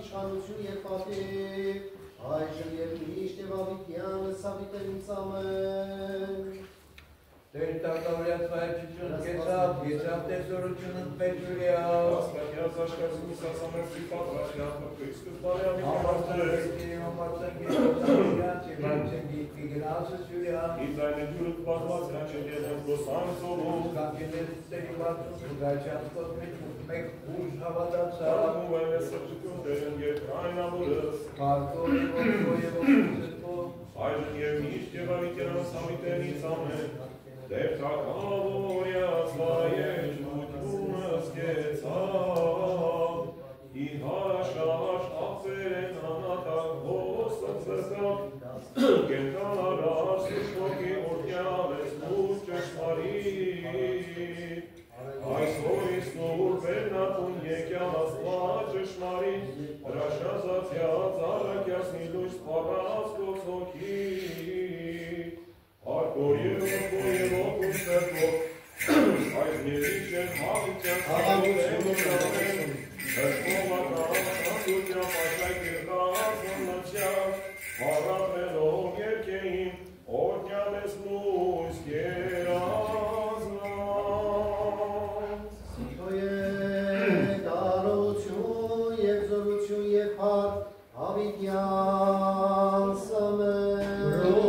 իշխանություն և պատիվ, այժմ և միշտ և ավիտյան սավիտենից ամեն։ Տեր տակավորյաց վայրչություն կեցավ, եծավ տեսորությունն պետրուլիավ։ Ասկատյաց աշկազինի սասամերցի պատրաշյաց մրկույցկыз բարյամի կամարդը Իզ այն է ջուրըտ պատված հաչել եղեմ գոսան ծովում Կանգեներից տերի բարձում զուգայչան կոտմիտ մեկ ուժ հավատացավ Արագում այն է սրճություն դերն և կայնավորս Կարգորի որդո և որդո Այժն և միշտ և ավիտյան սամիտենից ամեն Դեր թակավորյաց վայեջությունս կեցավ Իհարաշաշ աղվեր են անատակ հոստ զրկավ Կենկան արար սուշոքի որդյալ ես մուր ճշմարիտ Այսօր իսնուր վերնատուն եկյալ աստված ճշմարիտ Հրաշազացյաց առակյասնի լույս պարած կոցոքի Արկոր և ոգուն սրտով Այս ներիչ են հավիցյան սարուտեն Հրկովական սանդուտյան պաշայ կերկած ննացյալ Հարապելով երկեին օրդյան ես լույս կերազնան Սիքո է կարություն և զորություն և հարկ ավիտյան սամեն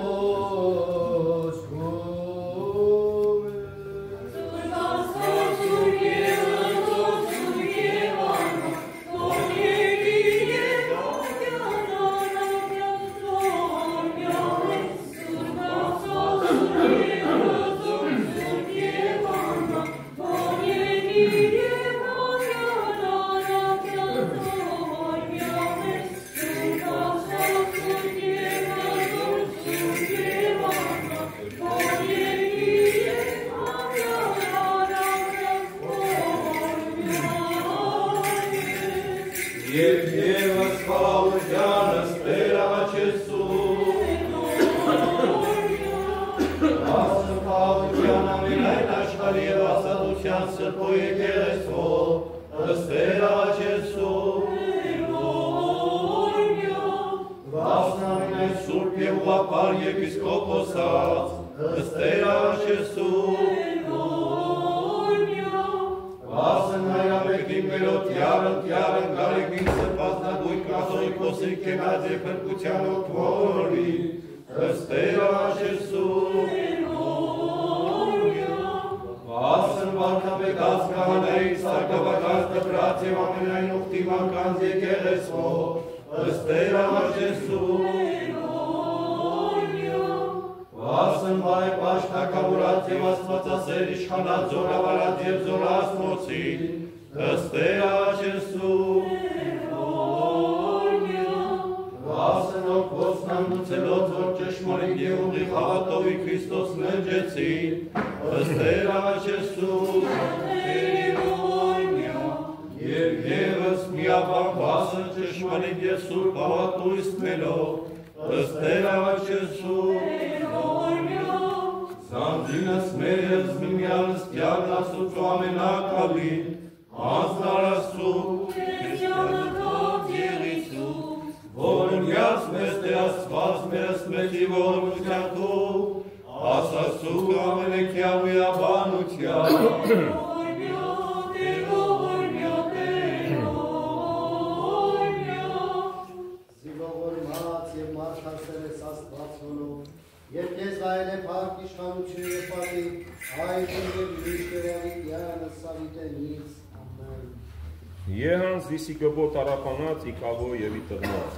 Եհանց դիսիկոբո տարապանած իկավո և իտղնած,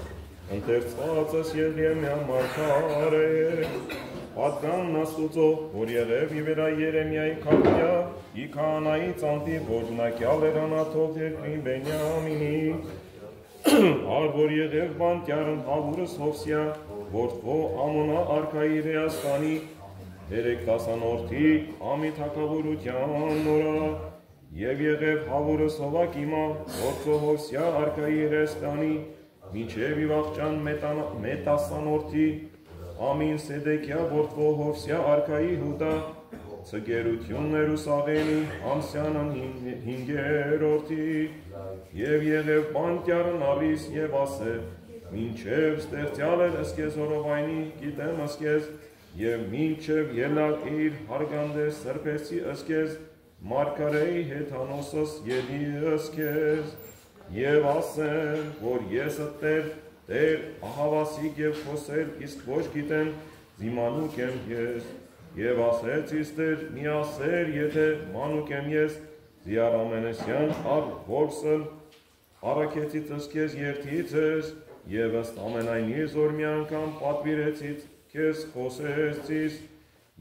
ընթերցվածս Երեմիա մարգարե, պատգանն աստուծո, որ եղև իվերա Երեմիայի քավյա, իքանայի ծանտի որջնակյալ էր անաթով երկրին Բենյամինի, ար որ եղև բանտյարն հավուրս հովսյա, որդվո ամոնա արկայի Ռեաստանի, 3-10-որդի ամի թակավորության նորա, Եվ եղև հավուրս հովակիմա, որդո հովսյա արկայի Ռեստանի, մինչև իվաղճան մետասանորդի, ամին սեդեկյա որդվո հովսյա արկայի հուդա, ցգերություններ ուսաղենի ամսյանն հինգերորդի եւ եղև բանտյարն ավիս եւ ասե մինչև ստեղծյալ էր ըսկեզ օրովայնի գիտեմ ըսկեզ եւ մինչև ելալ իր հարգանդես սրբեցի ըսկեզ մարգարեի հեթանոսս ելի ըսկեզ եւ ասեմ որ ես Տեր ահավասիկ եւ խոսել իսկ ոչ գիտեմ զիմանուկ եմ ես եւ ասեց Տեր միասեր եթե մանուկ եմ ես Զիարամենեսյան ավ որսել արաքեցից ըսկեզ երթից ես եւ ըստ ամենայնի զոր մի անգամ պատվիրեցից քեզ խոսեցից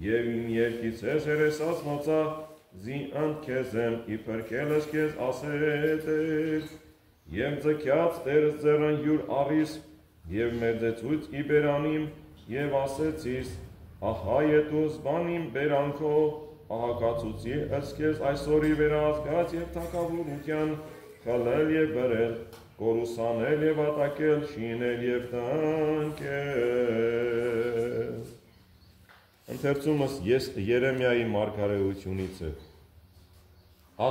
եւ իմ երկիցես երեսած մոցա զի ընդ իբր քելս քեզ ասեց Եվ ձգյաց Տերս ձեռն յուր առիս, և մերձեցույց ի բերանիմ, և ասեցիս, ահա ետուս բանիմ բերանքո, ահակացուցի ըսկեզ այսօրի վերազգաց և թակավորության, խլել և բրել, կորուսանել և ատակել, շինել և տնկել։ Ընթերցումս Երեմիայի մարգարեությունից է։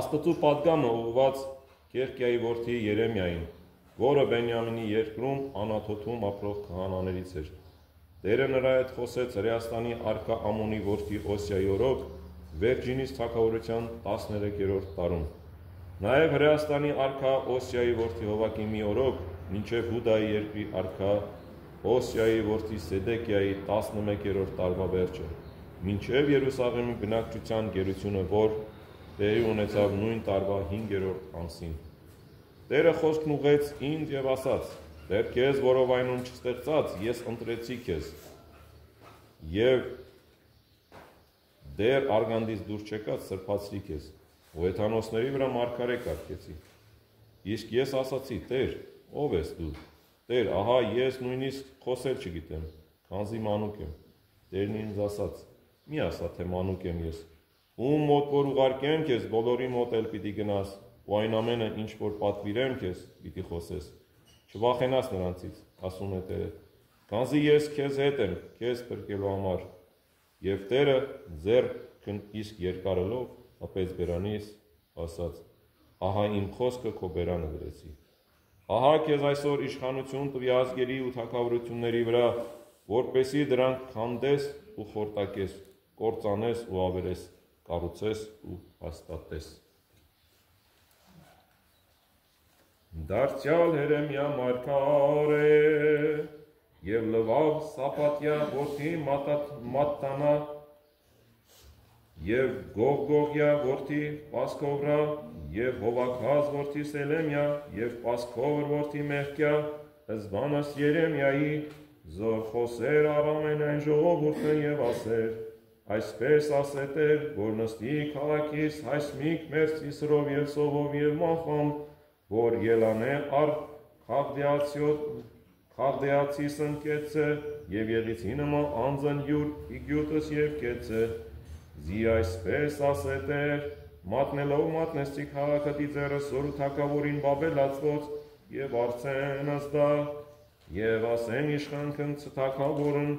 Աստծու պատգամը ուղղված Կերկիայի որդի Երեմիային, որը Բենյամինի երկրում Անաթոթում ապրող քահանաներից էր։ Տերը նրա հետ խոսեց Հրեաստանի արքա Ամոնի որդի Օսիայի օրոք Վերջինիս թագավորության 13-րդ տարում։ Նաև Հրեաստանի արքա Օսիայի որդի Հովակիմի օրոք մինչև Հուդայի երկրի արքա Օսիայի որդի Սեդեկիայի 11-րդ տարվա վերջը, մինչև Երուսաղեմի բնակչության գերությունը, որ տեղի ունեցավ նույն տարվա 5-րդ ամսին։ Տերը խոսքն ուղեց ինձ եւ ասաց. Դեռ քեզ որովայնում չստեղծած ես ընտրեցի քեզ եւ դեռ արգանդից դուրս չեկած սրբացրի քեզ ու հեթանոսների վրա մարգարե կարգեցի։ Իսկ ես ասացի. Տեր, ով ես դու։ Տեր, ահա ես նույնիսկ խոսել չգիտեմ, քանզի մանուկ եմ։ Տերն ինձ ասաց. Մի ասա թե մանուկ եմ ես։ Ում մոտ որ ուղարկեմ քեզ, բոլորի մոտ էլ պիտի գնաս, ու այն ամենը, ինչ որ պատվիրեմ քեզ, պիտի խոսես։ Չվախենաս նրանցից, ասում է Տերը, քանզի ես քեզ հետ եմ, քեզ փրկելու համար։ Եվ Տերը ձեռքն իսկ երկարելով հպեց բերանից, ասաց. Ահա իմ խոսքը քո բերանը դրեցի։ Ահա քեզ այսօր իշխանություն տվի ազգերի ու թագավորությունների վրա, որպեսզի դրանք քանդես ու խորտակես, կործանես ու ավերես, կառուցես ու հաստատես։ Դարձյալ Երեմիա մարգարե եւ Լվավ Սապատյա որդի Մատտանա եւ Գողգողյա որդի Պասկովրա եւ Հովաքազ որդի Սելեմյա եւ Պասկովր որդի Մեխկյա զբանս Երեմիայի զոր խոսեր առամենայն ժողովուրդը եւ ասեր Այսպես ասե Տեր, որ նստի քաղաքիս հայսմիկ մերձի սրով եւ սովով եւ մախամ, որ ելանե առ Խաղդեացի սնկեցը եւ եղիցի նման անձն յուր իգյուտս եւ կեցը, զի այսպես ասե Տեր, մատնելով մատնեցի քաղաքը դիձերը սորու թակավորին բաբելացվոց եւ արցեն ըստա եւ ասեն իշխանքն թակավորն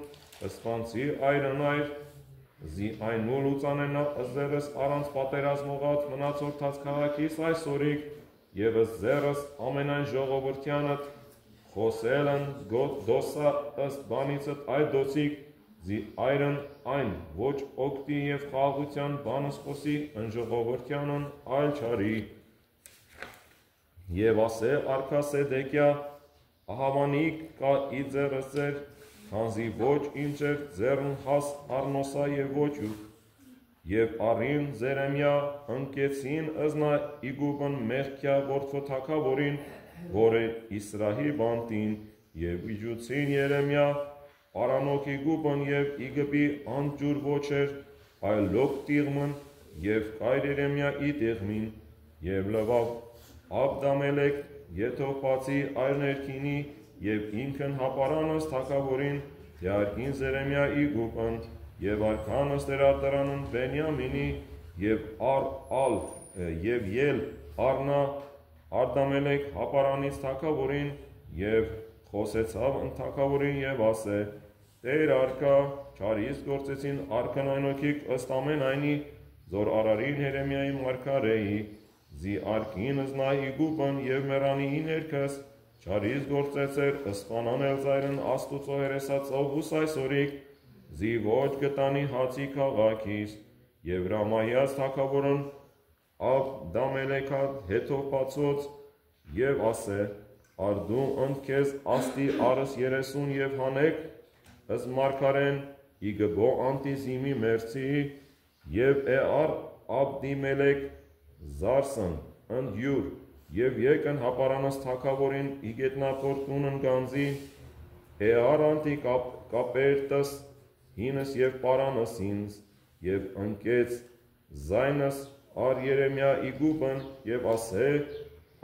ըսպանցի այրն այր Զի այն նուլ ուծանենա ըզերս առանց պատերազմողած մնացորդած քաղաքիս այսօրիկ և ըզերս ամենայն ժողովրդյանըտ խոսելն դոսա ըստ բանիցըտ այդ դոցիկ զի այրն այն ոչ օգտի և խաղաղության բանս խոսի են ժողովրդյանն այլ չարի և ասե արքա Սեդեկյա ահավանիկ կա ի ձերս ձեր Քանզի ոչ ինձ էր ձեռն հաս Արնոսա եւ ոչ ու եւ առին Զերեմիա ընկեցին ըզնա իգուբն Մեխկյա որդո թակավորին որը Իսրահի բանտին եւ իջուցին Երեմիա Պարանոք իգուբն եւ իգբի անջուր ոչ էր այլ լոկ տիղմն եւ կայր Երեմիա ի տիղմին եւ լվավ Աբդամելեք Եթոփացի այր ներքինի Եվ ինքն հապարանս թակավորին Եարկին Զերեմիա իգուպն Եվ արքանս տերատարանն Բենյամինի Եվ ել առնա Արդամելեք հապարանից թակավորին Եվ խոսեցավ ընթակավորին և ասե Տեր արկա, չարից գործեցին արքան այնոքիկ ըստ ամեն այնի, զոր արարին Երեմիայի մարգարեի, զի արկին զնայի գուպն և մեռանի ներքս, չարից գործեցեր ըսպանանել զայրն աստուծո հերեսացով ուս այսօրիկ, զի ոչ գտանի հացի քաղաքիս, և Ռամայած թագավորն Աբդամելեքա հետոպացոց և ասե, արդու ընդ քեզ աստի արս 30 և հանեք, ըս մարգարեն իգբո անտիզիմի մերցի, և էար Աբդիմելեք զարսն ընդ յուր, և եկն հապարանս թագավորին իգետնապոր տունն գանձի, էար անտի կապերտս հինս և պարանս ինձ, և ընկեց զայնս ար Երեմիա իգուբն և ասե,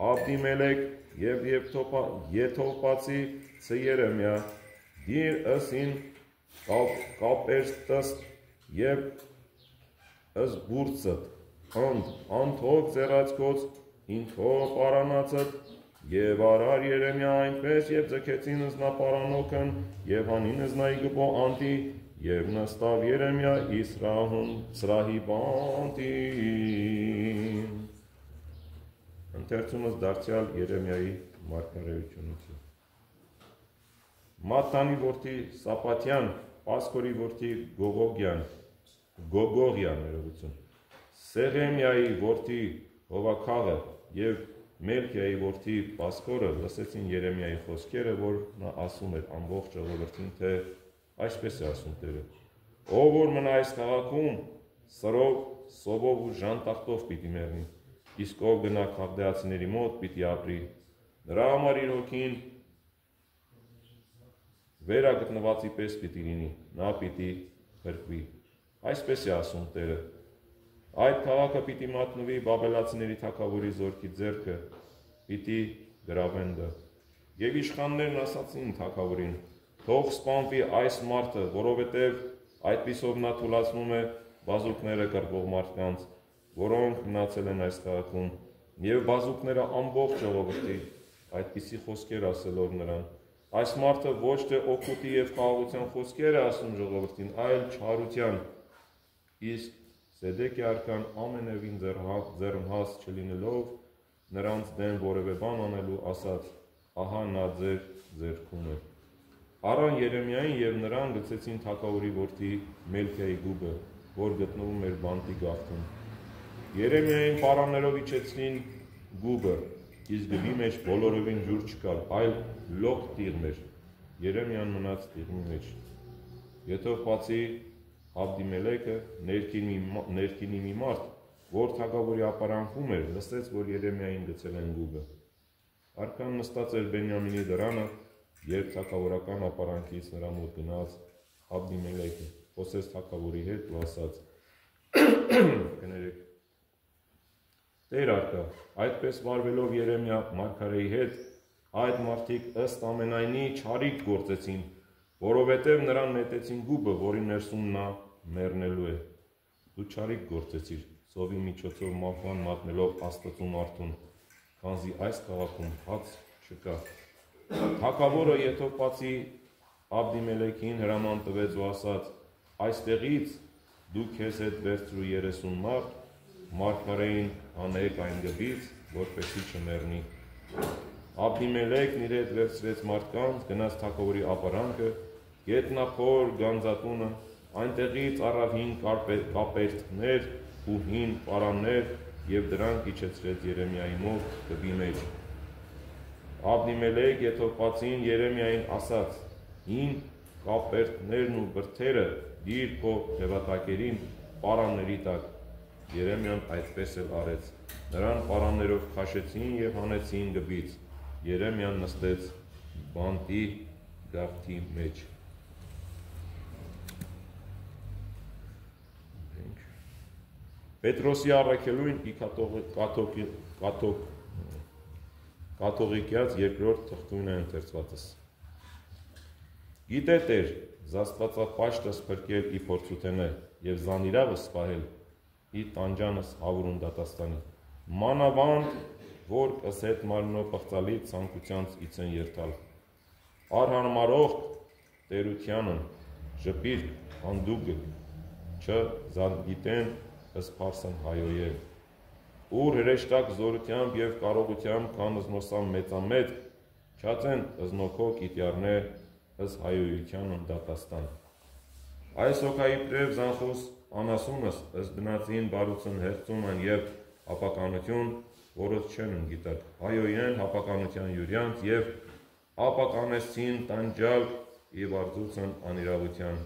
Աբդիմելեք և եթովպացի ց Երեմիա, դիր ըսին կապերտս և ըզբուրցըտ, անթոք ձեռացկոց, ինքո պարանացըտ, և արար Երեմիա այնպես, և ձգեցին զնապարանոքն, և հանին զնայի գբո անտի, և նստավ Երեմիա սրահի բանտին։ Ընթերցումս դարձյալ Երեմիայի մարգարեությունից։ Մատթանի որդի Սապատյան, Պասկորի որդի Գոգողյան, Սեղեմիայի որդի Հովաքաղը և Մելքիայի որդի Պասկորը լսեցին Երեմիայի խոսքերը, որ նա ասում էր ամբողջ ժողովրդին, թե այսպես է ասում Տերը. ով որ մնա այս քաղաքում, սրով, սովով ու ժանտախտով պիտի մեռնի, իսկ ով գնա քաղդեացիների մոտ պիտի ապրի, նրա համար իր հոգին վերագտնվածի պես պիտի լինի, նա պիտի փրկվի։ Այսպես է ասում Տերը. այդ քաղաքը պիտի մատնվի բաբելացիների թագավորի զորքի ձեռքը, պիտի գրավեն դա։ Եվ իշխաններն ասացին թագավորին. թող սպանվի այս մարդը, որովհետև այդպիսով նա թուլացնում է բազուկները կռվող մարդկանց, որոնք մնացել են այս քաղաքում, և բազուկները ամբողջ ժողովրդի, այդպիսի խոսքեր ասելով նրան։ Այս մարդը ոչ թե օգուտի և խաղաղության խոսքեր է ասում ժողովրդին, այլ չարության, իսկ Սեդեկի արքան ամենևին ձեռնհաս չլինելով նրանց դեմ որևէ բան անելու ասաց, ահա նա ձեր ձեռքում է։ Առան Երեմիային և նրան գցեցին թագավորի որդի Մելքիայի գուբը, որ գտնվում էր բանտի գաղթում։ Երեմիային պարաններով իջեցրին գուբը, իսկ գբի մեջ բոլորովին ջուր չկար, այլ լոկ տիղմ էր։ Երեմիան մնաց տիղմի մեջ։ Եթովպացի Աբդիմելեքը ներքինի մի մարդ, որ թագավորի ապարանքում էր, լսեց, որ Երեմիային գցել են գուբը։ Արքան նստած էր Բենյամինի դրանը, երբ թագավորական ապարանքից նրա մոտ գնաց Աբդիմելեքը, խոսեց թագավորի հետ ու ասաց. Տեր արկա, այդպես վարվելով Երեմիա մարգարեի հետ, այդ մարդիկ ըստ ամենայնի չարիք գործեցին, որովհետև նրան նետեցին գուբը, որի ներսում նա մեռնելու է։ Դու չարիք գործեցիր, սովի միջոցով մահվան մատնելով Աստծու մարդուն, քանզի այս քաղաքում հաց չկա։ Թագավորը Եթովպացի Աբդիմելեքին հրաման տվեց ու ասաց. այստեղից դու քեզ հետ վերցրու 30 մարդ, մարգարեին հանեք այն գբից, որպեսզի չմեռնի։ Աբդիմելեքն իր հետ վերցրեց մարդկանց, գնաց թագավորի ապարանքը, գետնափոր գանձատունը, այնտեղից առավ 5 կապերտներ ու 5 պարաններ և դրանք իջեցրեց Երեմիայի մոտ գբի մեջ։ Աբդիմելեք Եթովպացին Երեմիային ասաց. 5 կապերտներն ու բրդերը դիր քո թևատակերին պարանների տակ։ Երեմիան այդպես էլ արեց։ Նրան պարաններով քաշեցին և հանեցին գբից։ Երեմիան նստեց բանտի գաղթի մեջ։ Պետրոսի առաքելույն կաթողիկյաց երկրորդ թղթույն է ընթերցվածս։ Գիտե Տեր, զաստվածապաշտս փրկել ի փորձութենե և զանիրավս սպահել ի տանջանս հավուրուն դատաստանի։ Մանավանդ, որ կսետ մարմնո պղծալից ցանկությանց իցեն երթալ։ Արհարմարող Տերությանն ժպիր, հանդուգը, չը զանգիտեն, ըսպարսն հայոյել։ Ուր հրեշտակ զորությամբ և կարողությամբ կան զնոսամ մեծամետ, չացեն զնոքո կիտյարնե, ըս հայոյության ընդատաստան։ Այս հոգայի պրև զանխոս անասունս ըս դնացին բարուցն հեղծում են և ապականություն, որոց չեն ընգիտակ, հայոյեն հապականության յուրյանց և ապականեսցին տանջալ և արձուցն անիրավության,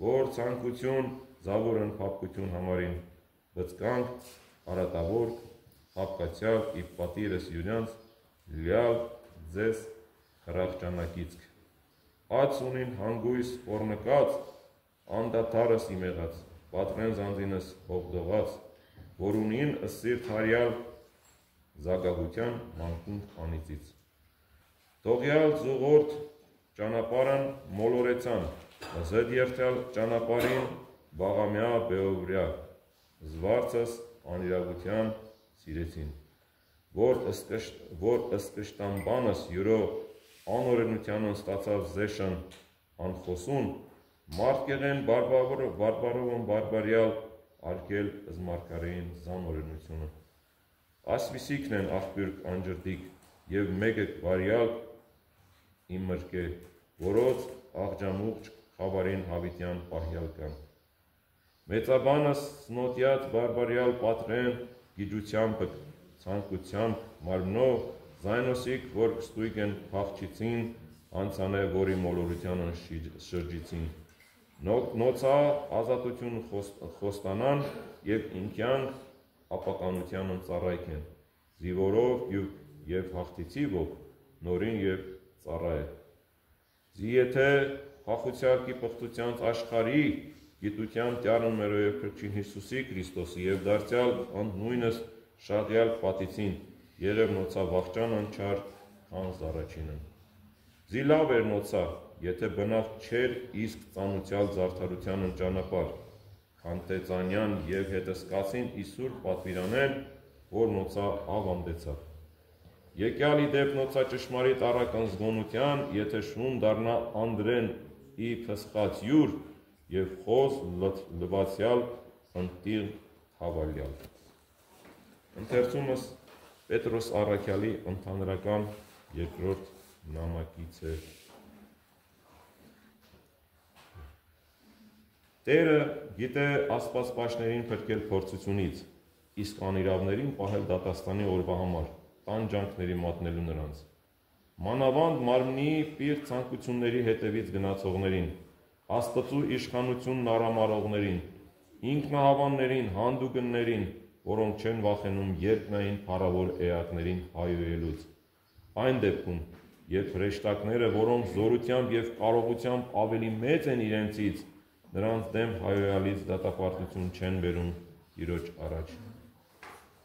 որ ցանկություն, զավորն պապկություն համարին, բծկանք, արատավոր, հապկացյալ, իպ պատիրս յուրյանց, լյալ, ձեզ, հրաղճանակիցք։ Ած ունին հանգույս որնկած, անդատարս իմեղած, պատրեն զանձինս հողդողած, որ ունին սիրտ հարյալ զագահության մանկունք անիծից։ Թողյալ զուղորդ ճանապարհն մոլորեցան, զդ երթյալ ճանապարհին բաղամյա բեովրյա, զվարցս անիրավության սիրեցին, որ ըսկշտամբանս յուրո անօրենությանն ստացավ զեշն անխոսուն, մարդկեղեն բարբարովն բարբարյալ արկել զմարկարեին զանօրենությունը։ Ասվիսիքն են աղբյուրք անջրդիկ և մեկը վարյալ իմ մրկե, որոց աղջամուղջ խավարին հավիտյան պահյալ կան։ Մեծաբանս սնոտյաց բարբարյալ պատրեն գիջությամբ, ցանկությամբ մարմնով, զայնոսիկ, որ կստույգ են փախչիցին, անցանե, որի մոլորությանն շրջիցին։ Նոցա ազատություն խոստանան և ինքյանք ապականությանն ծառայք են, զիվորով և հաղթիցի ոգ, նորին և ծառայ է։ Զի եթե հախուցյալքի պղտությանց աշխարի, գիտությամբ տյարն մերո և քրչին Հիսուսի Քրիստոսի և դարձյալ նույնս շաղյալ պատիցին, եղև նոցա վախճանն չար քանզ առաջինն։ Զի լավ էր նոցա, եթե բնավ չեր իսկ ծանուցյալ զարդարությանն ճանապար, քանտեծանյան և հետսկացին իսուր պատվիրանեն, որ նոցա ավանդեցավ։ Եկյալ իդեպ նոցա ճշմարիտ առական զգոնության, եթե շուն դառնա անդրեն ի փսխած յուր և խոզ լվացյալ ընտիղ հավալյալ։ Ընթերցումս Պետրոս առաքյալի ընդհանրական երկրորդ նամակից է։ Տերը գիտե աստվածպաշտներին փրկել փորձությունից, իսկ անիրավներին պահել դատաստանի օրվա համար, տանջանքների մատնելու նրանց։ Մանավանդ մարմնի պիղծ ցանկությունների հետևից գնացողներին, Աստծու իշխանությունն արամարողներին, ինքնահավաններին, հանդուգններին, որոնք չեն վախենում երկնային փառավոր էակներին հայոյելուց։ Այն դեպքում, երբ հրեշտակները, որոնք զորությամբ և կարողությամբ ավելի մեծ են իրենցից, նրանց դեմ հայոյալից դատապարտություն չեն բերում Տիրոջ առաջ։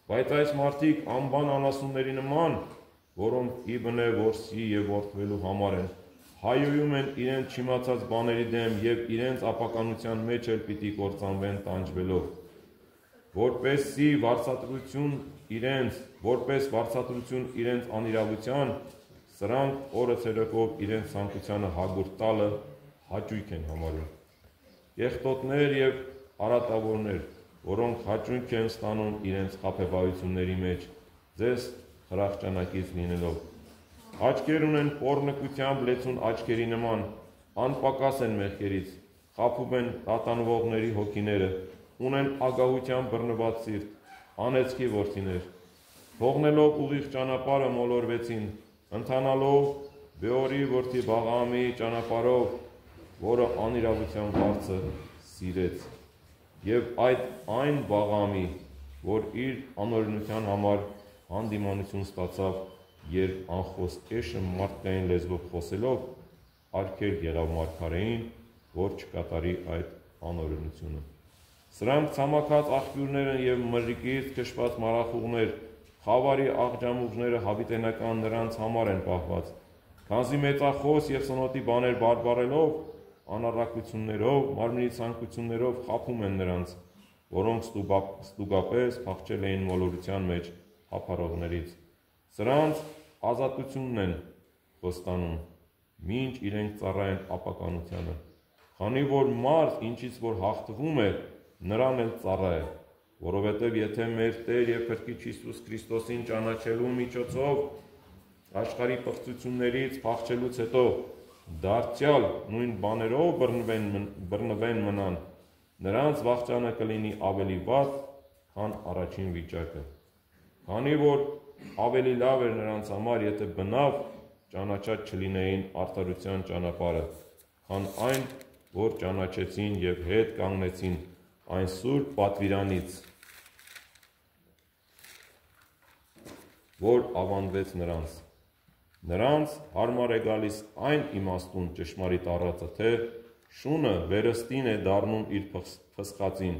Բայց այս մարդիկ անբան անասունների նման, որոնք իբնե որսի և որդվելու համար են, հայոյում են իրենց չիմացած բաների դեմ և իրենց ապականության մեջ էլ պիտի կործանվեն տանջվելով, որպես վարձատրություն իրենց անիրավության, սրանք օրը ցերեկով իրենց ցանկությանը հագուրդ տալը հաճույք են համարում։ Կեղտոտներ և արատավորներ, որոնք հաճույք են ստանում իրենց խաբեբայությունների մեջ, ձեզ հրաղճանակից լինելով։ Աչքեր ունեն պոռնկությամբ լեցուն աչքերի նման, անպակաս են մեղքերից, խաբում են տատանվողների հոգիները, ունեն ագահությամբ բռնված սիրտ, անեծքի որդիներ, թողնելով ուղիղ ճանապարհը մոլորվեցին, ընթանալով Բեորի որդի Բաղամի ճանապարհով, որը անիրավության վարձը սիրեց, և այն Բաղամի, որ իր անօրենության համար հանդիմանություն ստացավ, երբ անխոսք էշը մարդկային լեզվով խոսելով, արգել եղավ մարգարեին, որ չկատարի այդ անօրենությունը։ Սրանք ցամաքած աղբյուրներ են և մրրիկից քշված մառախուղներ, խավարի աղջամուղները հավիտենական նրանց համար են պահված, քանզի մեծախոս և սնոտի բաներ բարբարելով, անառակություններով, մարմնի ցանկություններով խաբում են նրանց, որոնք ստուգապես փախչել էին մոլորության մեջ հափառողներից։ Սրանց ազատությունն են խոստանում, մինչ իրենք ծառայեն ապականությանը, Քանի որ մարդ ինչից որ հաղթվում է, նրան էլ ծառա է, որովհետև եթե մեր Տեր և Փրկիչ Հիսուս Քրիստոսին ճանաչելու միջոցով աշխարհի պղծություններից փախչելուց հետո դարձյալ նույն բաներով բռնվեն մնան, նրանց վախճանը կլինի ավելի վատ, քան առաջին վիճակը։ Քանի որ ավելի լավ էր նրանց համար, եթե բնավ ճանաչած չլինեին արդարության ճանապարհը, քան այն, որ ճանաչեցին և հետ կանգնեցին այն սուրբ պատվիրանից, որ ավանդվեց նրանց։ Նրանց հարմար է գալիս այն իմաստուն ճշմարիտ առածը, թե շունը վերստին է դառնում իր փսխածին,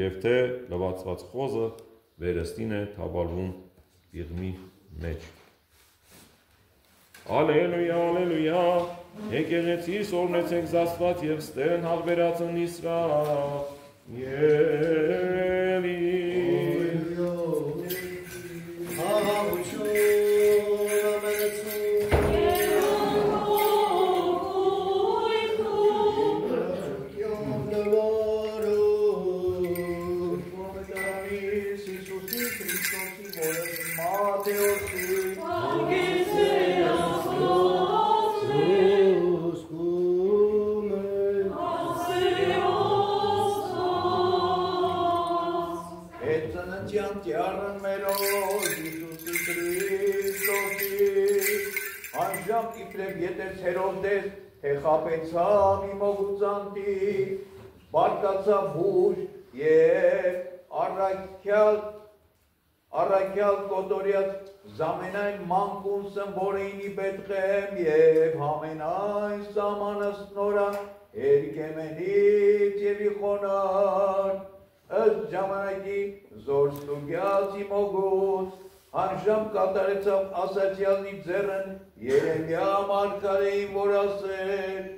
և թե լվացված խոզը վերստին է թավալվում պիղմի մեջ։ Ալելույա, ալելույա, եկեղեցիս օրնեցեք զաստված և ստեն հաղվերացն Իսրայելի։ Խապեցավ իմ օգուծանտի, բարկացավ հուշ և առաքյալ կոտորյաց զամենայն մանկուն սմբորեինի Բեթխեմ և համենայն սամանս նորա երկեմենից և իխոնար, ըստ ժամանակի զորստուգյաց իմ օգուծ, անժամ կատարեցավ ասացյալնի ձեռն Երեմիա մարգարեին, որ ասեր,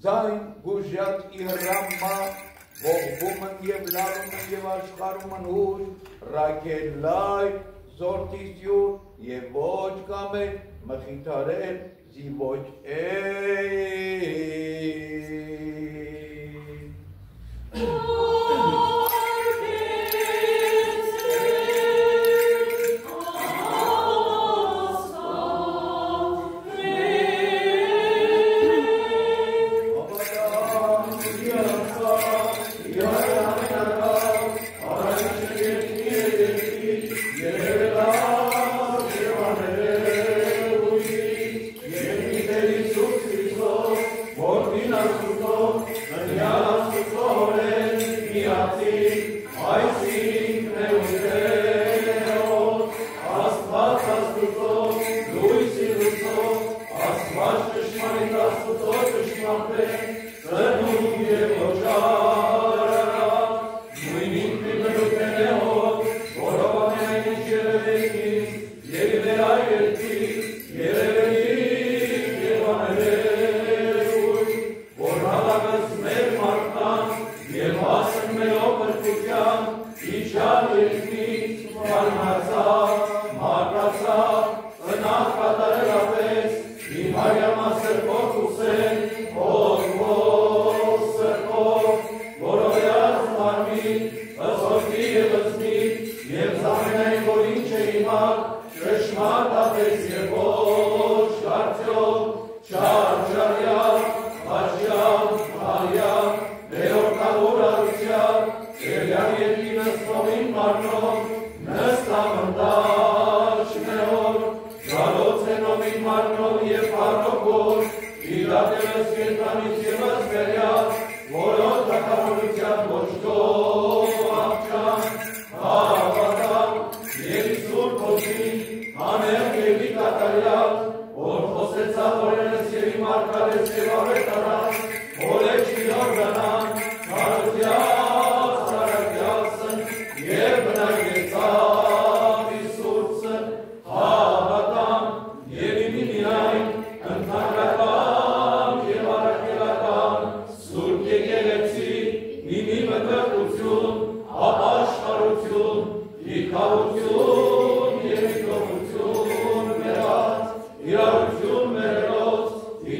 ձայն գուժած իհրամմա, ողբումն և լարումն և աշխարումն հուր, ռակելլայ, զորտիսյուր և ոչ կամեր, մխիթարել զի ոչ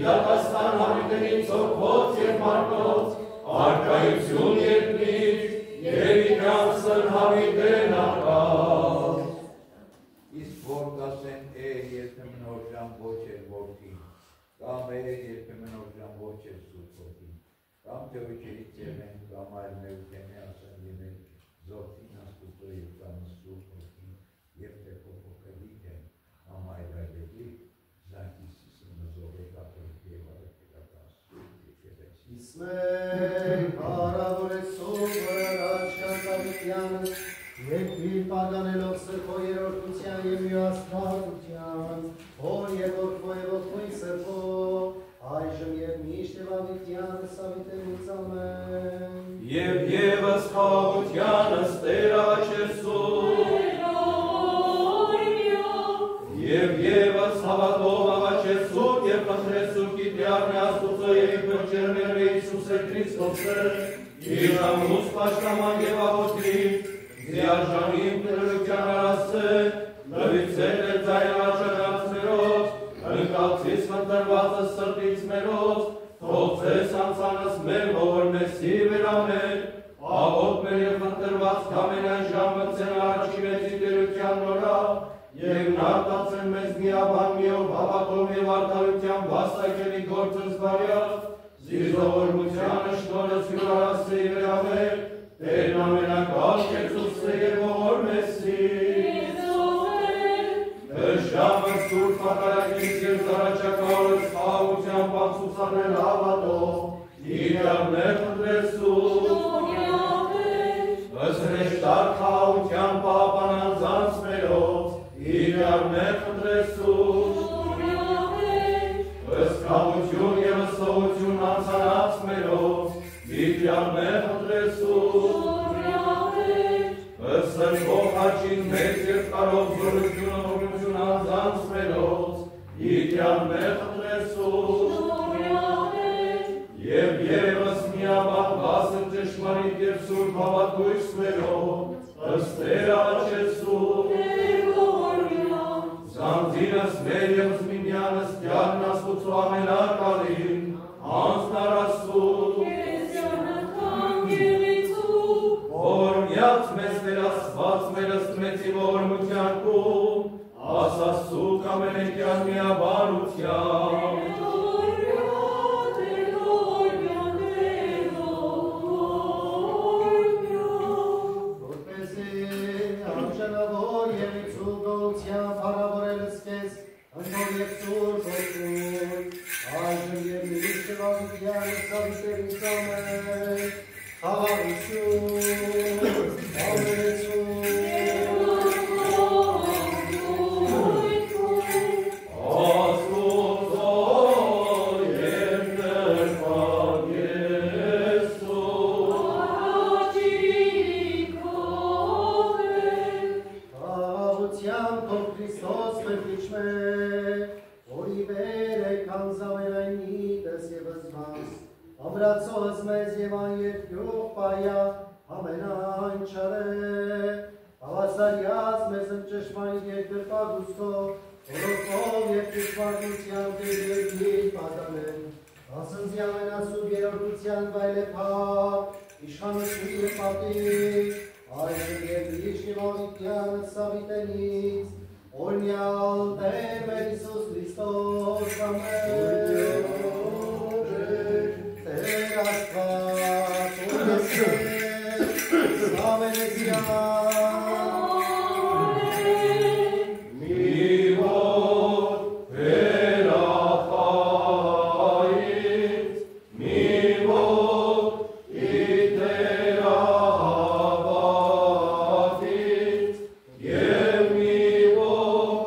Իրակաստան համիտերին ծորքոց և մարկոց, կոտին, կամ թեոքերից եմեն, կամ այլ մեութենի ասեն եմեն զորդին աստուծո և տանսու կոտին, և թե փոփոխելիք են, կամ այլ այլելի, զանգիսիս մզով է կատորիկ և արետիկատասու եկեղեցի։ Իսմեն հարավոր է սով վրարաչ կազավիտյանը, Երկիր պագանելով սրբո երորդության և միասպատության, որ և որդվո և որդվոյ սրբո, այժմ և միշտ և ավիտյան սավիտենից ամեն։ Եվ ևս խաղությանս Տեր աղաչեցու, և ևս հավատով աղաչեցու և խնդրեցու կիտյարն աստուծո և իպրջերներ Իիսուսը Քրիստոսը, իր ամուս պաշտաման և աղոթին, Զիարժանին կրլության արասը, լվիցել է ձայն աչարացներոց, ընկալցիս խնդրվածը սրտից մերոց, թողցես անցանս մեր որ մեսի վերաներ, աղոտ մեր և խնդրված կամենայն ժամը ծեն առաջի մեծի տերության նորա, և նարտացեն մեզ միաբան միով հավատով և արդարության վաստակելի գործը զբարյալ, զիզողորմությանը շնորհս հյուրարասը և վերաներ, Տերն ամենակալ Քեզուսը և ողոր մեսի, Ժամը սուրբ հատարակից և զարաչակալս խաղության պանցուսանել հավատով, իրյավներ խնդրեցու, Հսրեշտար խաղության պապանանձանց մերոց, իրյավներ խնդրեցու, Հսկաղություն և հսողություն անցանած մերոց, իրյավներ խնդրեցու, Սրբող հաչին մեծ և կարով զորություն օգնություն անձանց մերոց, իրյավներ խնդրեցու, և ևս միաբան վասն ճշմարիտ և սուրբ հավատույց մերոց, ըստ Տեր աղաչեցու, Զանձինս մեր և զմինյանս կյարն աստուծո ամենակալին, անձն առասու, որ միած մեզ վերասված մեր ըստ մեծի ողորմության կում, ասասու կամենեկյան միաբանության։ Որպեսի արժանավոր և իծու գողության հարավորելս կեզ, ընդով և սուրբ որդուն, այժմ և միշտ և ավիտյան սավիտերից ամեն, Հավարություն, ամենեցում, Աստուծո և նրբագեսու, Հավությամբ ով Քրիստոս մերկիչ մեր, որի վեր է կամզավենայն նիտս և զվաս, Ամրացոս մեզ և այն երկյուղ պայա ամենայն չարե, հավասարյաց մեզ ըն ճշմարիտ երկրպագուստով, որով և ճշմարտության դեր երկիր պատանել, ասնձի ամենասուր երորդության վայլեպար, իշխանություն և պատիվ, այժմ և միշտ և ավիտյան սավիտենից, օրնյալ Տեր մեր Իիսուս Քրիստոս, ամեն, Տեր Աստված, օրնեսեր, սավենեցյան, մի որ վերախայից, մի որ իտերավատից, և մի որ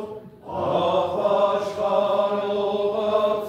ախաշխարողաց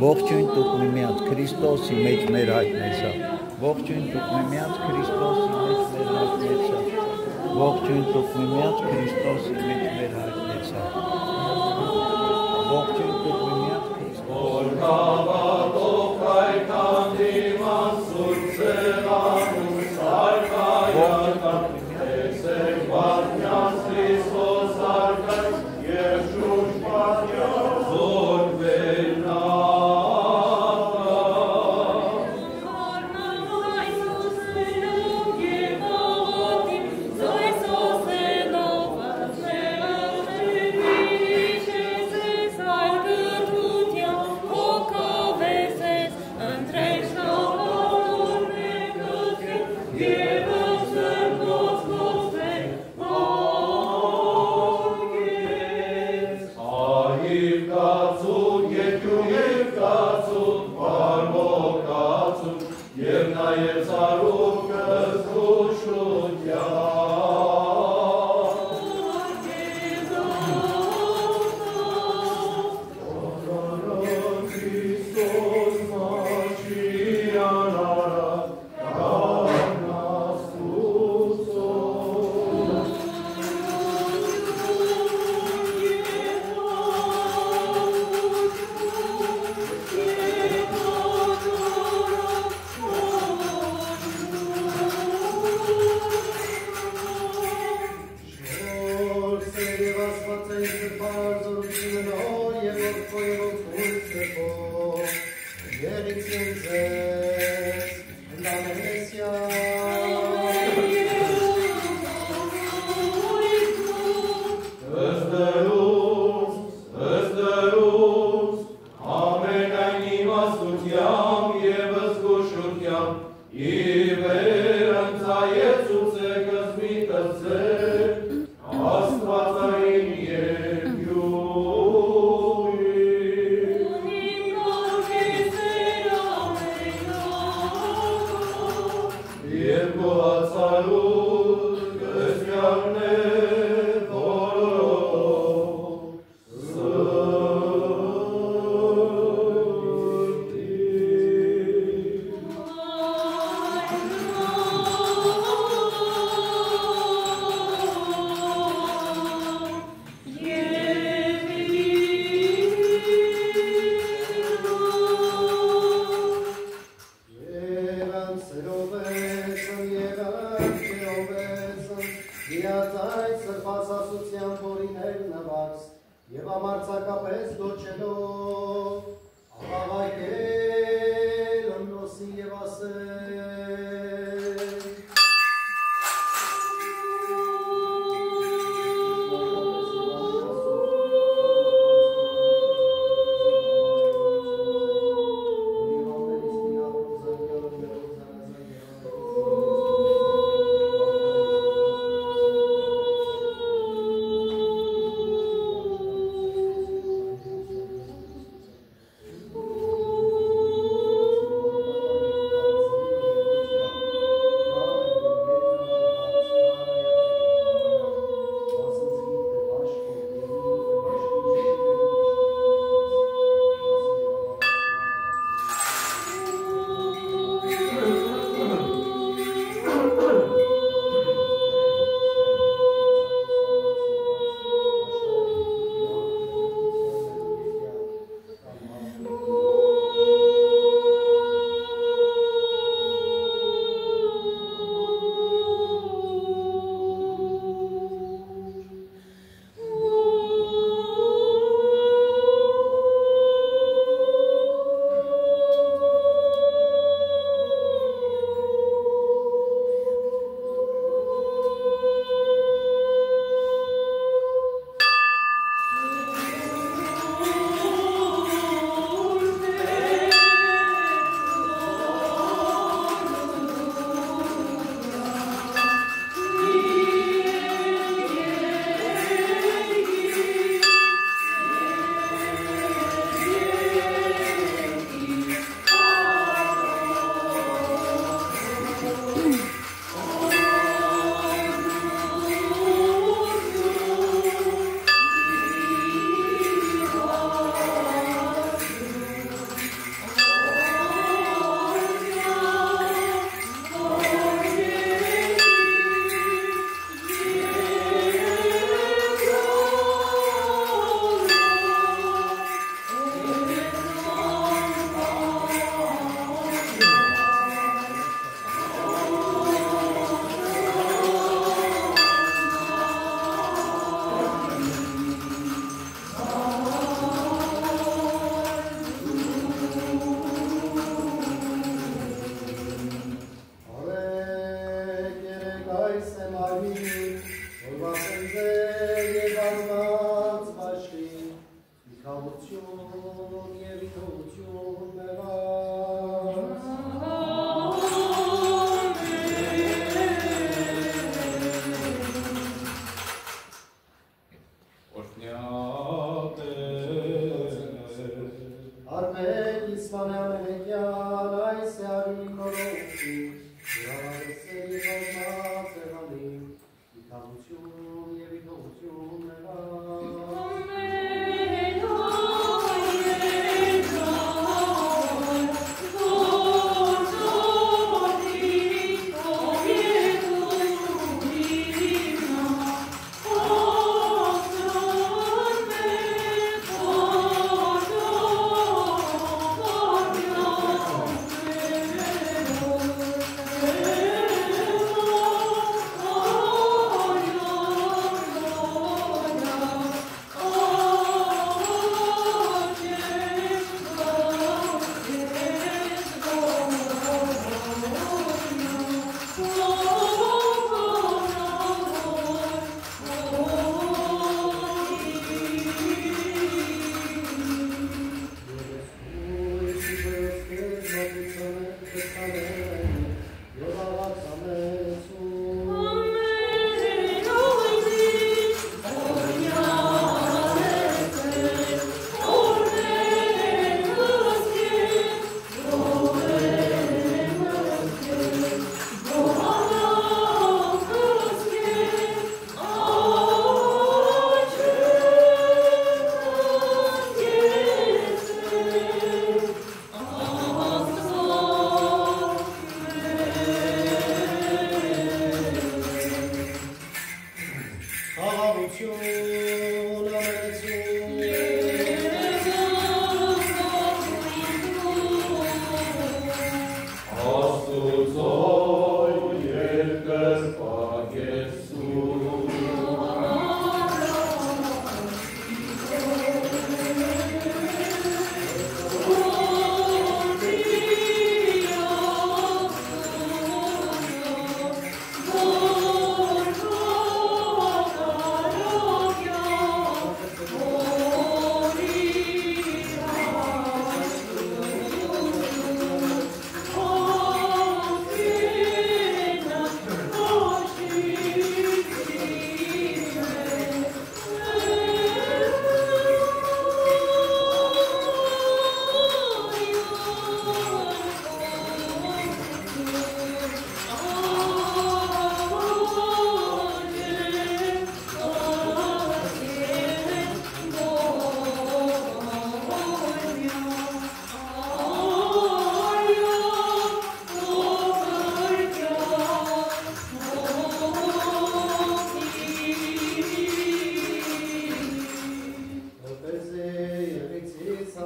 Ողջույն դուք միմյանց Քրիստոսի մեջ մեր հայտնեցավ։ Ողջույն դուք միմյանց Քրիստոսի մեջ մեր հայտնեցավ։ Ողջույն դուք միմյանց Քրիստոսի մեջ մեր հայտնեցավ։ Ողջույն դուք միմյանց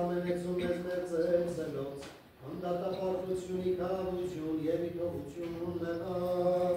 ամենեցում ես մեր ծերծելով, անդատապարտությունի կավություն և իտողություն ունենալ։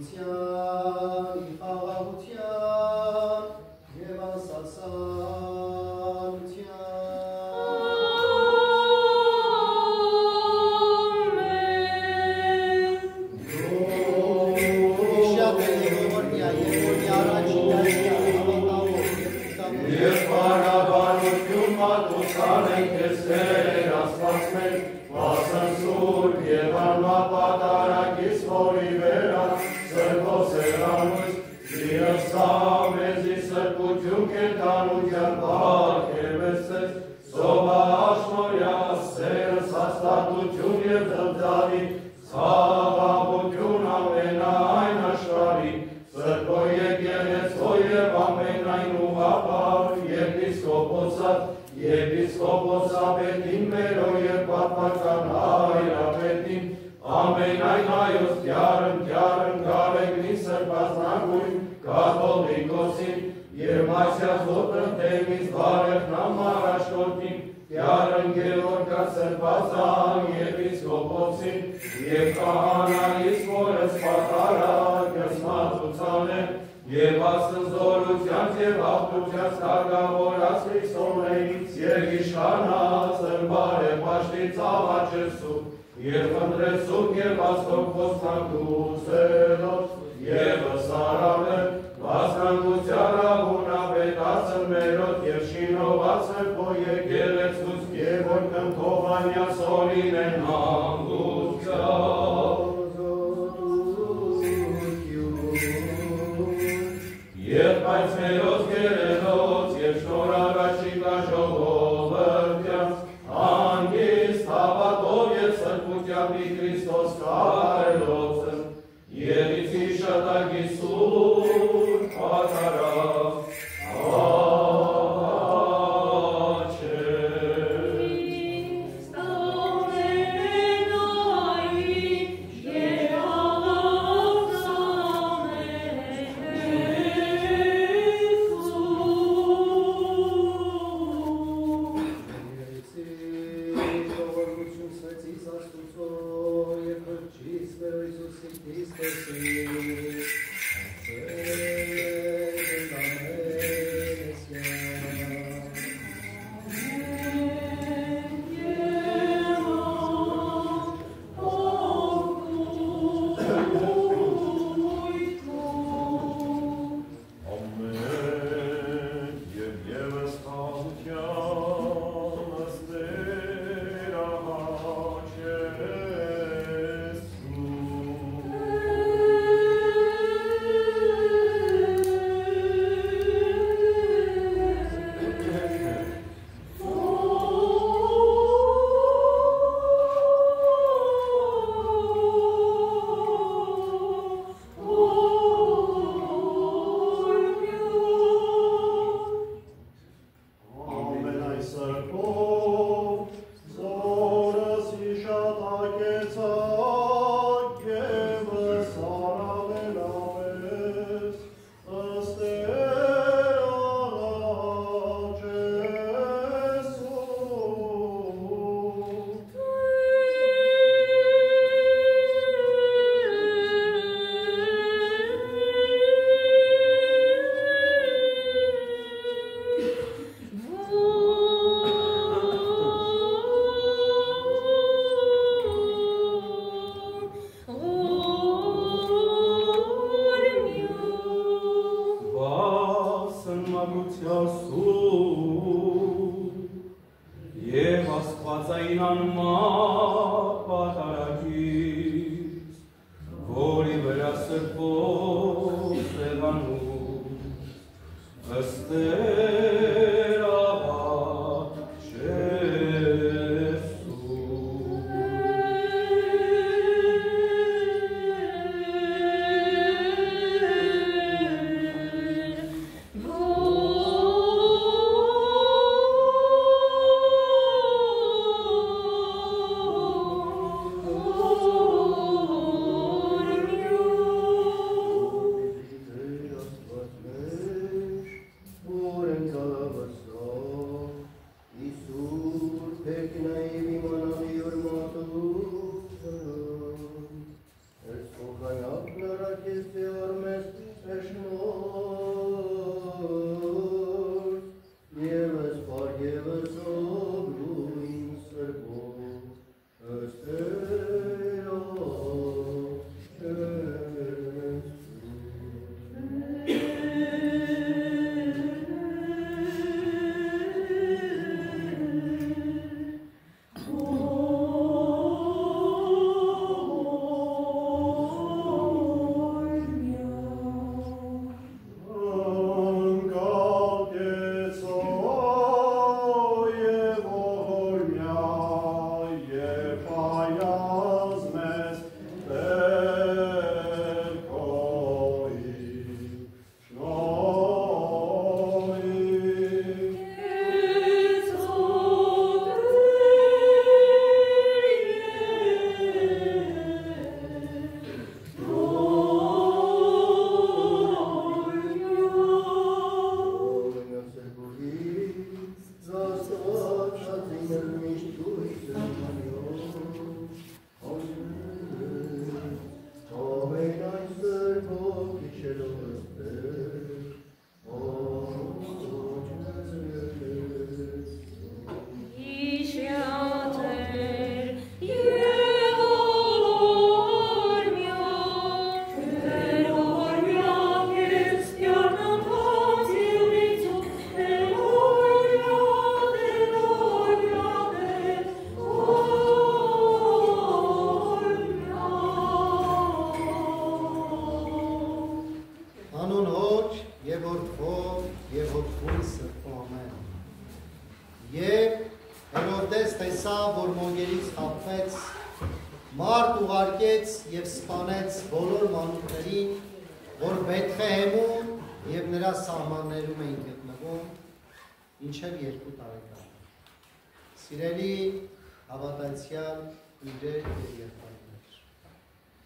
Գոյության, խաղաղության և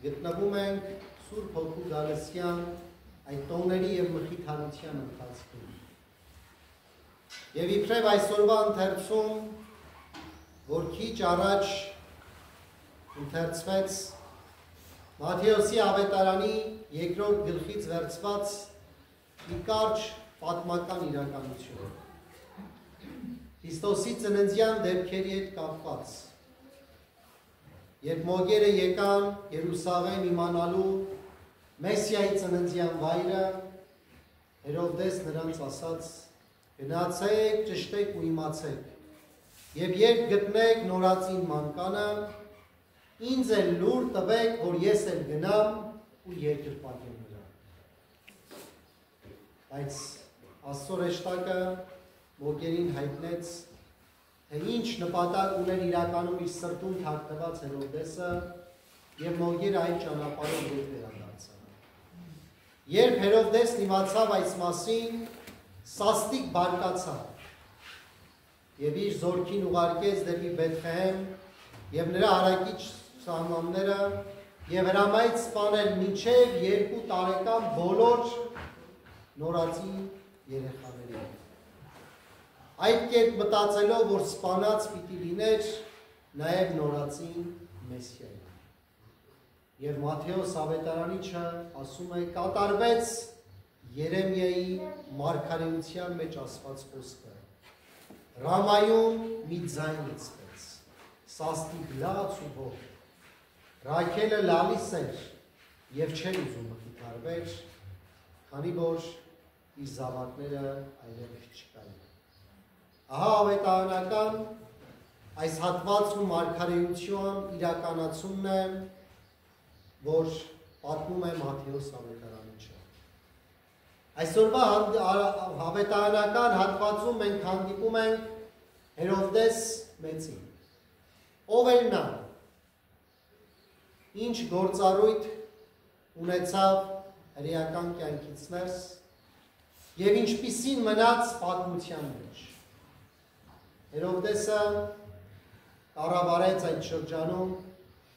Գտնվում ենք Սուրբ Հոգու Գալստյան այդ տոների և մխիթարության ընթացքում։ Եվ իբրև այսօրվա ընթերցում, որ քիչ առաջ ընթերցվեց Մատթեոսի ավետարանի 2-րդ գլխից վերցված մի կարճ պատմական իրականություն։ Քրիստոսի ծննդյան դեպքերի հետ կապված։ Երբ մոգերը եկան Երուսաղեմ իմանալու Մեսիայի ծննդյան վայրը, Հերովդես նրանց ասաց. գնացեք, ճշտեք ու իմացեք, եւ երբ գտնեք նորածին մանկանը, ինձ էլ լուր տվեք, որ ես էլ գնամ ու երկրպագեմ նրան։ Բայց Աստծո հրեշտակը մոգերին հայտնեց, թե ինչ նպատակ ուներ իրականում իր սրտում թաքնված Հերովդեսը եւ մոգերը այդ ճանապարհով դուրս վերադարձան։ Երբ Հերովդեսն իմացավ այս մասին, սաստիկ բարկացավ եւ իր զորքին ուղարկեց դեպի Բեթլեհեմ եւ նրա հարակից սահմանները եւ հրամայեց սպանել մինչեւ 2 տարեկան բոլոր նորածին երեխաներին։ Այդ կերպ մտածելով, որ սպանած պիտի լիներ նաև նորածին Մեսիային։ Եվ Մատթեոս ավետարանիչը ասում է, կատարվեց Երեմիայի մարգարեության մեջ ասված խոսքը։ Ռամայում մի ձայն լսվեց, սաստիկ լաց ու հող։ Ռաքելը լալիս էր և չէր ուզում մխիթարվեր, քանի որ իր զավակները այլևս չկային։ Ահա ավետարանական այս հատվածում մարգարեություն իրականացումն է, որ պատմում է Մատթեոս ավետարանիչը։ Այսօրվա ավետարանական հատվածում մենք հանդիպում ենք Հերովդես մեծին։ Ով էր նա, ինչ գործառույթ ունեցավ հրեական կյանքից ներս և ինչպիսին մնաց պատմության մեջ։ Հերովդեսը կառավարեց այդ շրջանում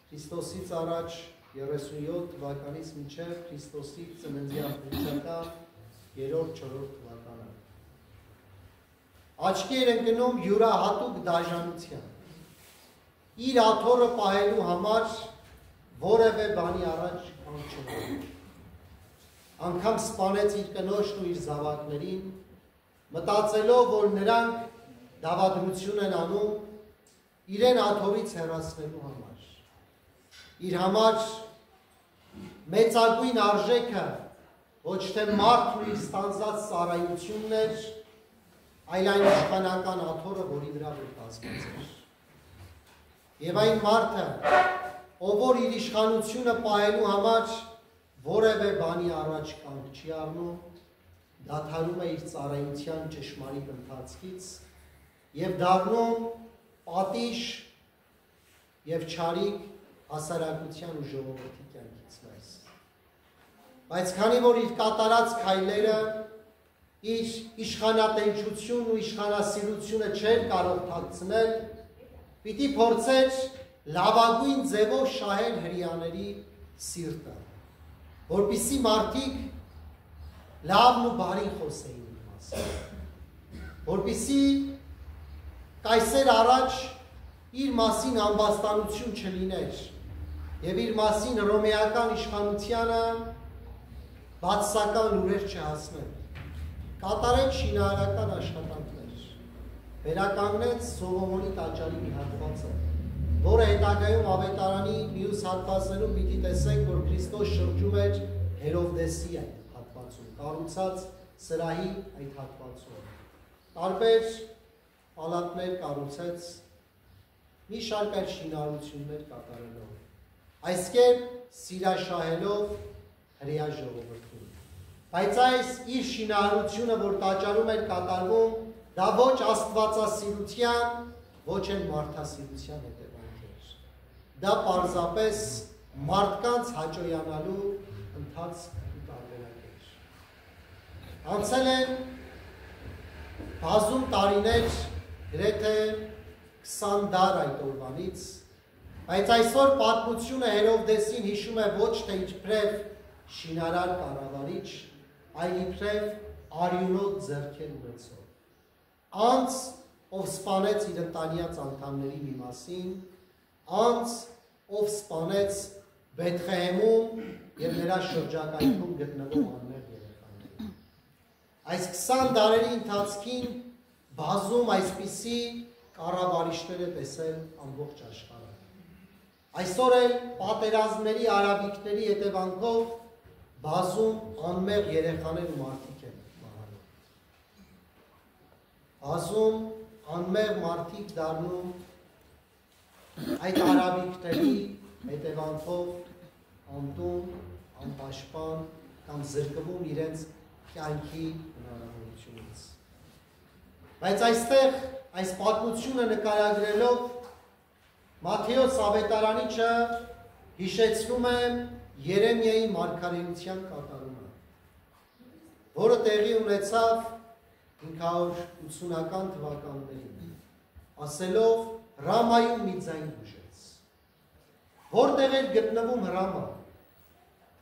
Քրիստոսից առաջ 37 թվականից մինչև Քրիստոսի ծննդյան փրկական 3-4 թվականը։ Աչքի էր ընկնում յուրահատուկ դաժանության։ Իր աթոռը պահելու համար որևէ բանի առաջ կանգ չկար։ անգամ սպանեց իր կնոջն ու իր զավակներին, մտածելով, որ նրանք դավադրություն են անում իրեն աթոռից հեռացնելու համար։ Իր համար մեծագույն արժեքը ոչ թե մարդն ու իր ստանձած ծառայությունն էր, այլ այն իշխանական աթոռը, որի վրա որ կազմված էր։ Եվ այն մարդը, ով որ իր իշխանությունը պահելու համար որևէ բանի առաջ կանգ չի առնում, դադարում է իր ծառայության ճշմարիտ ընթացքից եւ դառնում պատիժ եւ չարիք հասարակության ու ժողովրդի կյանքից մեզ։ Բայց քանի որ իր կատարած քայլերը իր իշխանատենչությունն ու իշխանասիրությունը չէր կարող թաքցնել, պիտի փորձեր լավագույն ձևով շահել հրեաների սիրտը, որպեսզի մարդիկ լավն ու բարին խոսեին իր մասին, որպեսզի կայսեր առաջ իր մասին ամբաստանություն չլիներ եւ իր մասին հռոմեական իշխանությանը բացասական լուրեր չհասներ, կատարեց շինարարական աշխատանքներ, վերականգնեց Սողոմոնի տաճարի մի հատվածը, որը հետագայում ավետարանի մյուս հատվածներում պիտի տեսենք, որ Քրիստոս շրջում էր Հերովդեսի այդ հատվածում, կառուցած սրահի այդ հատվածում, տարբեր պալատներ կառուցեց, մի շարք այլ շինարարություններ կատարելով, այս կերպ սիրաշահելով հրեա ժողովրդին։ Բայց այս իր շինարարությունը, որ տաճարում էր կատարվում, դա ոչ աստվածասիրության, ոչ էլ մարդասիրության հետևանք էր։ Դա պարզապես մարդկանց հաճոյանալու ընթացք ու տարբերակ էր։ Անցել են բազում տարիներ, գրեթե 20 դար այդ օրվանից, բայց այսօր պատմությունը Հերովդեսին հիշում է ոչ թե իբրև շինարար կառավարիչ, այլ իբրև արյունոտ ձեռքեր ունեցող։ Անց, ով սպանեց իր ընտանյաց անդամների մի մասին, անց, ով սպանեց Բեթղեհեմում և նրա շրջակայքում գտնվող անմեղ երեխաներին։ Այս 20 դարերի ընթացքին բազում այսպիսի կառավարիչներ է տեսել ամբողջ աշխարհը։ Այսօր էլ պատերազմների արաբիկների հետևանքով բազում անմեղ երեխաներ ու մարդիկ են մահանում։ Բազում անմեղ մարդիկ դառնում այդ արաբիկների հետևանքով անտուն, անպաշտպան կամ զրկվում իրենց կյանքի հնարավորությունից։ Բայց այստեղ այս պատմությունը նկարագրելով Մատթեոս ավետարանիչը հիշեցնում է Երեմիայի մարգարեության կատարումը, որը տեղի ունեցավ 580-ական թվականներին, ասելով Ռամայում մի ձայն հուշեց։ Որտեղ էր գտնվում Ռամա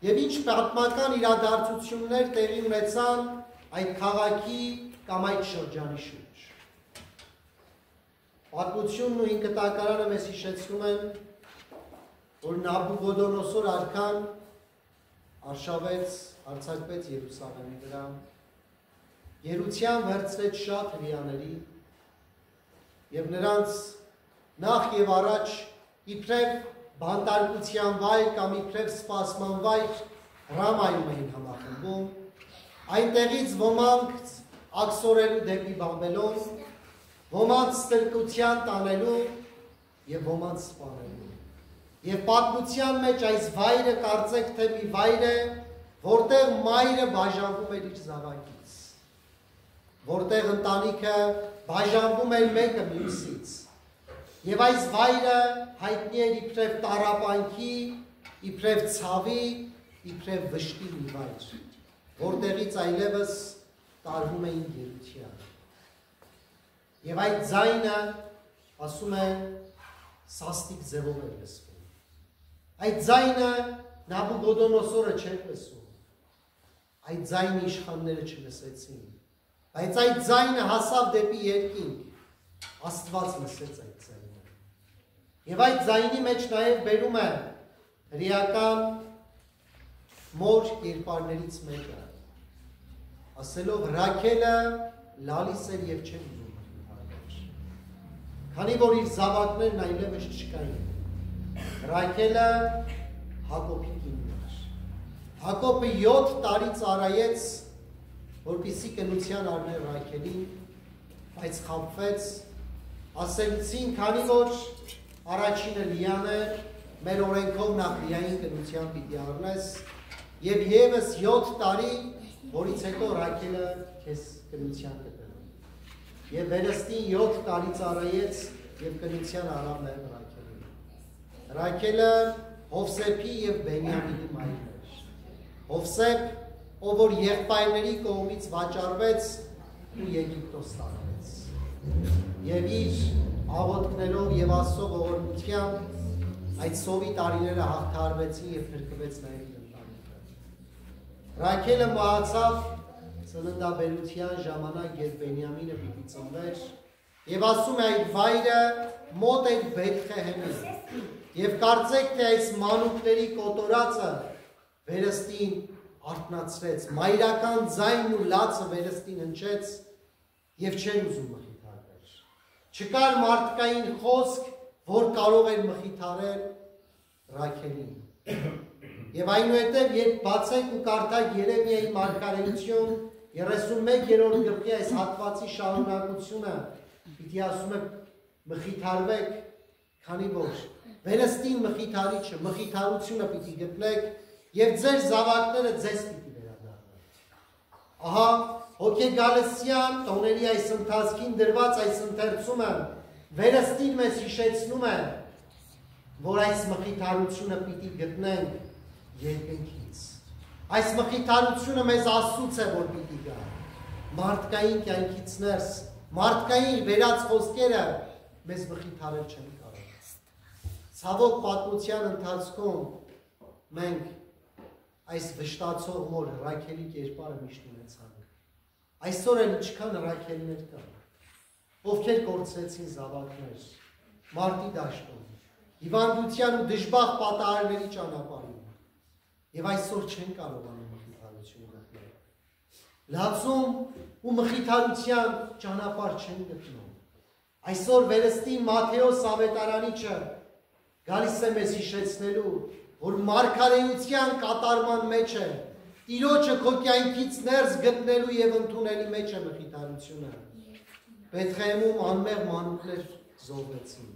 եւ ինչ պատմական իրադարձություններ տեղի ունեցան այդ քաղաքի կամ այդ շրջանի շուրջ։ Պատմությունն ու հինկտակարանը մեզ հիշեցնում են, որ Նաբուգոդոնոսոր արքան արձակվեց Երուսաղեմի վրա, գերության վերցրեց շատ հրեաների եւ նրանց նախ եւ առաջ իբրև բանտարկության վայր կամ իբրև սպասման վայր Ռամայում էին համախմբում, այնտեղից ոմանք աքսորելու դեպի Բաբելոն, ոմանց ստրկության տանելու եւ ոմանց սպանելու։ Եվ պատմության մեջ այս վայրը կարծեք թե մի վայր է, որտեղ մայրը բաժանվում էր իր զավակից, որտեղ ընտանիքը բաժանվում էր մեկը մյուսից։ Եվ այս վայրը հայտնի էր իբրև տառապանքի, իբրև ցավի, իբրև վշտի մի վայր, որտեղից այլևս տարվում էին գերության։ Եվ այդ ձայնը, ասում է, սաստիկ ձևով էր լսվում։ Այդ ձայնը Նաբուգոդոնոսորը չէր լսում, այդ ձայնը իշխանները չլսեցին, բայց այդ ձայնը հասավ դեպի երկինք, Աստված լսեց այդ ձայնը։ Եվ այդ ձայնի մեջ նաև բերում է հրեական մոր կերպարներից մեկը, ասելով Ռաքելը լալիս էր և չեն ուզում մխիթարվեր, քանի որ իր զավակներն այլևս չկային, Ռաքելը Հակոբի կինն էր, Հակոբը 7 տարի ծառայեց, որպեսզի կնության առներ Ռաքելին, բայց խաբվեց, ասեցին, քանի որ առաջինը Լիան էր, մեր օրենքով նախ Լիային կնության պիտի առնես, և ևս 7 տարի, որից հետո Ռաքելը քեզ կնության կտրում։ Եվ վերստին 7 տարի ծառայեց և կնության առավ նաև Ռաքելին։ Ռաքելը Հովսեփի և Բենյամինի մայրն էր։ Հովսեփ, ով որ եղբայրների կողմից վաճառվեց ու Եգիպտոս տարվեց։ Եվ իր աղոթքներով և Աստծո ողորմությամբ այդ սովի տարիները հաղթահարվեցին և փրկվեց նաև իր ընտանիքը։ Ռաքելը մահացավ ծննդաբերության ժամանակ, երբ Բենյամինը պիտի ծնվեր, և ասում է այդ վայրը մոտ էր Բեթլեհեմին, և կարծեք թե այս մանուկների կոտորածը վերստին արթնացրեց, մայրական ձայնն ու լացը վերստին հնչեց և չեն ուզում մխիթարվեր։ Չկար մարդկային խոսք, որ կարող էր մխիթարել Ռաքելին։ Եվ այնուհետև, երբ բացեք ու կարդակ Երեմիայի մարգարեություն 31-րդ գլխի այս հատվածի շարունակությունը, պիտի ասում է մխիթարվեք, քանի որ վերստին մխիթարիչը, մխիթարությունը պիտի գտնեք և ձեր զավակները ձեզ պիտի վերադառնան։ Ահա հոգեգալստյան տոների այս ընթացքին դրված այս ընթերցումը վերստին մեզ հիշեցնում է, որ այս մխիթարությունը պիտի գտնենք երկնքից։ Այս մխիթարությունը մեզ Աստծուց է, որ պիտի գա։ Մարդկային կյանքից ներս, մարդկային վերած խոսքերը մեզ մխիթարել չեն կարող։ Ցավոք պատմության ընթացքում մենք այս վշտացող մոր Ռաքելի կերպարը միշտ ունեցանք։ Այսօր էլ ինչքան Ռաքելներ կան, ովքեր կորցրեցին զավակներ, մարտի դաշտում, հիվանդության ու դժբախտ պատահարների ճանապարհին, և այսօր չեն կարողանում մխիթարություն գտնել։ Լացում ու մխիթարության ճանապարհ չեն գտնում։ Այսօր վերստին Մատթեոս ավետարանիչը գալիս է մեզ հիշեցնելու, որ մարգարեության կատարման մեջ է, Տիրոջը քո կյանքից ներս գտնելու և ընդունելի մեջ է մխիթարությունը։ Բեթլեհեմում անմեղ մանուկներ զոհվեցին,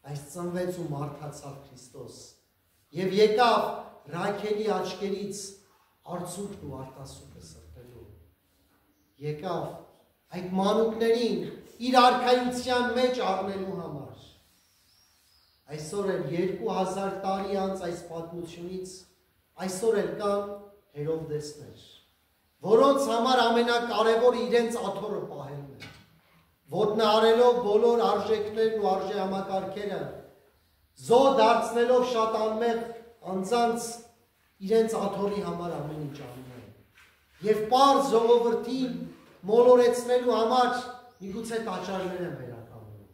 բայց ծնվեց ու մարդացավ Քրիստոս, և եկավ Ռաքելի աչքերից արցունքն ու արտասուքը սրբելու, եկավ այդ մանուկներին իր արքայության մեջ առնելու համար։ Այսօր էլ 2000 տարի անց այս պատմությունից, այսօր էլ կան Հերովդեսներ, որոնց համար ամենակարևորը իրենց աթոռը պահելն է, ոտնահարելով բոլոր արժեքներն ու արժեհամակարգերը, զոհ դարձնելով շատ անմեղ անձանց իրենց աթոռի համար ամեն ինչ անում են, և պարզ ժողովրդին մոլորեցնելու համար միգուցե տաճարներ են վերականգնում,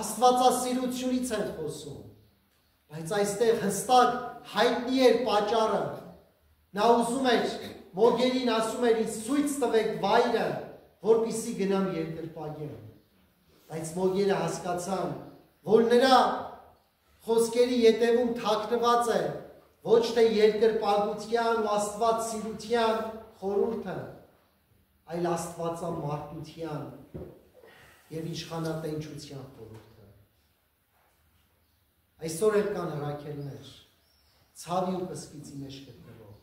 աստվածասիրությունից են խոսում, բայց այստեղ հստակ հայտնի էր պատճառը։ Նա ուզում էր, մոգերին ասում էր, ինձ ցույց տվեք վայրը, որպեսզի գնամ երկրպագեմ։ Բայց մոգերը հասկացան, որ նրա խոսքերի ետևում թաքնված է ոչ թե երկրպագության ու աստվածասիրության խորհուրդը, այլ աստվածամարտության և իշխանատենչության խորհուրդը։ Այսօր էլ կան Ռաքելներ, ցավի ու կսկիծի մեջ գտնվող,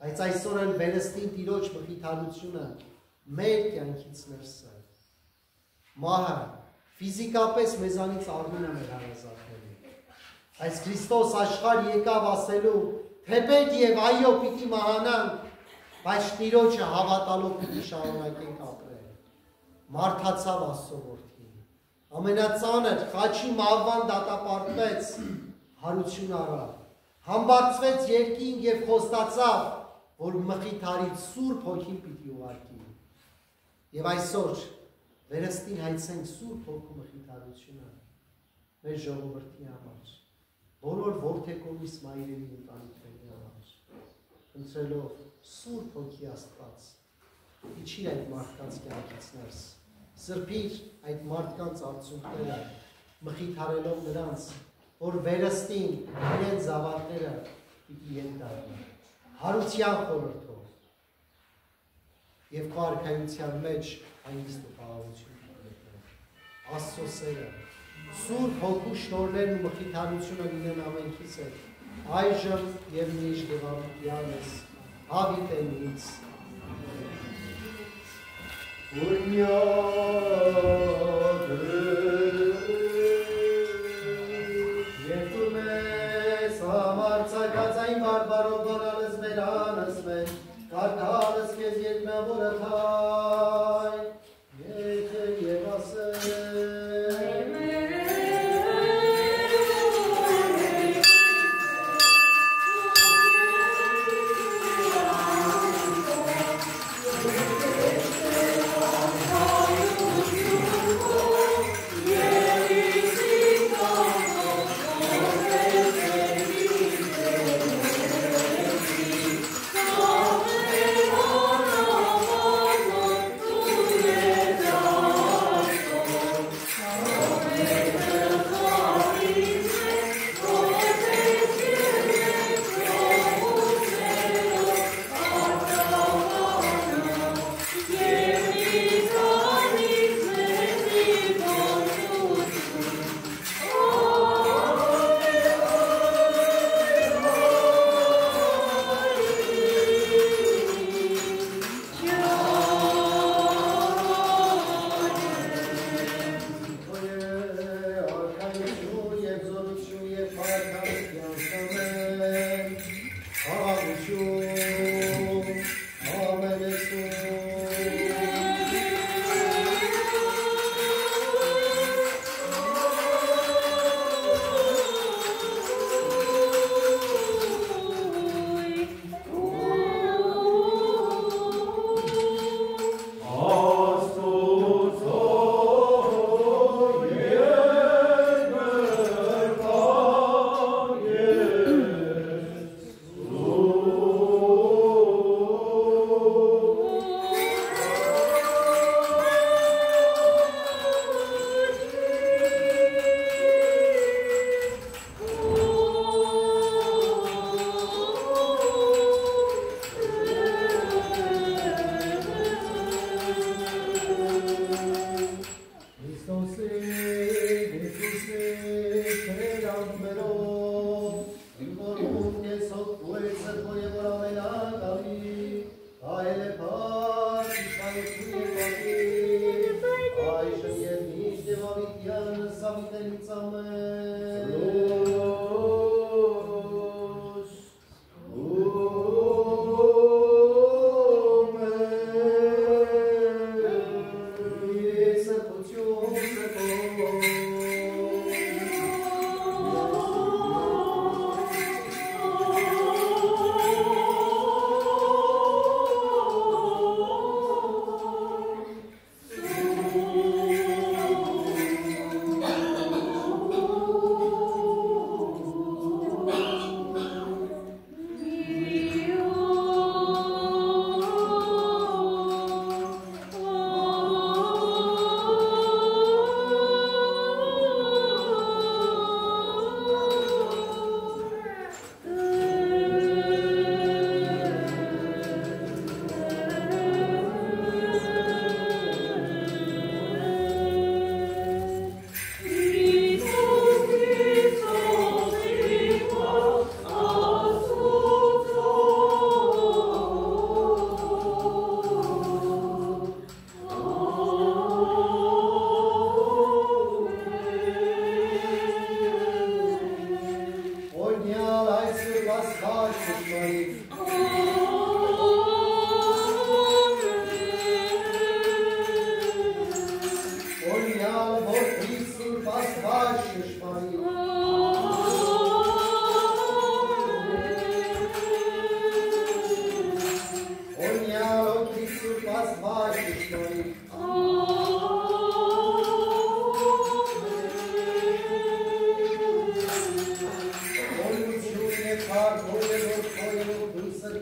բայց այսօր էլ վերստին Տիրոջ մխիթարությունը մեր կյանքից ներս է։ Մահը ֆիզիկապես մեզանից առնում է մեր հարազատներին, բայց Քրիստոս աշխարհ եկավ ասելու, թեպետ և այո պիտի մահանանք, բայց Տիրոջը հավատալով պիտի շարունակենք ապրել։ Մարդացավ Աստծո որդին, ամենածանր խաչի մահվան դատապարտվեց, հարություն առավ, համբարձվեց երկինք և խոստացավ, որ մխիթարից Սուրբ Հոգին պիտի ուղարկի։ Եվ այսօր վերստին հայցենք Սուրբ Հոգու մխիթարությունը մեր ժողովրդի համար, բոլոր որդեկոմիս մայրերի ընտանիքների համար, ընտրելով Սուրբ Հոգի Աստված, իջիր այդ մարդկանց կյանքից ներս, սրբիր այդ մարդկանց արցունքները, մխիթարելով նրանց, որ վերստին իրենց զավակները պիտի ենթարկեն, հարության խորհրդով և քո արքայության մեջ հանգիստ ու խաղաղություն ունենան։ Աստծո սերը, Սուրբ Հոգու շնորհներն ու մխիթարությունը լինեն ամենքիս հետ, այժմ և միշտ և անընդհանուր հավիտենից։ Երկու մեզ համարձակած այն բարբարով բանալս մեր անս մեր, կարգալս կեզ երկնավորը թայ, եթե և ասել։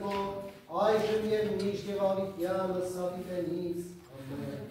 Lord, այժմ և միշտ և ավիտյան սավիտենից, ամեն։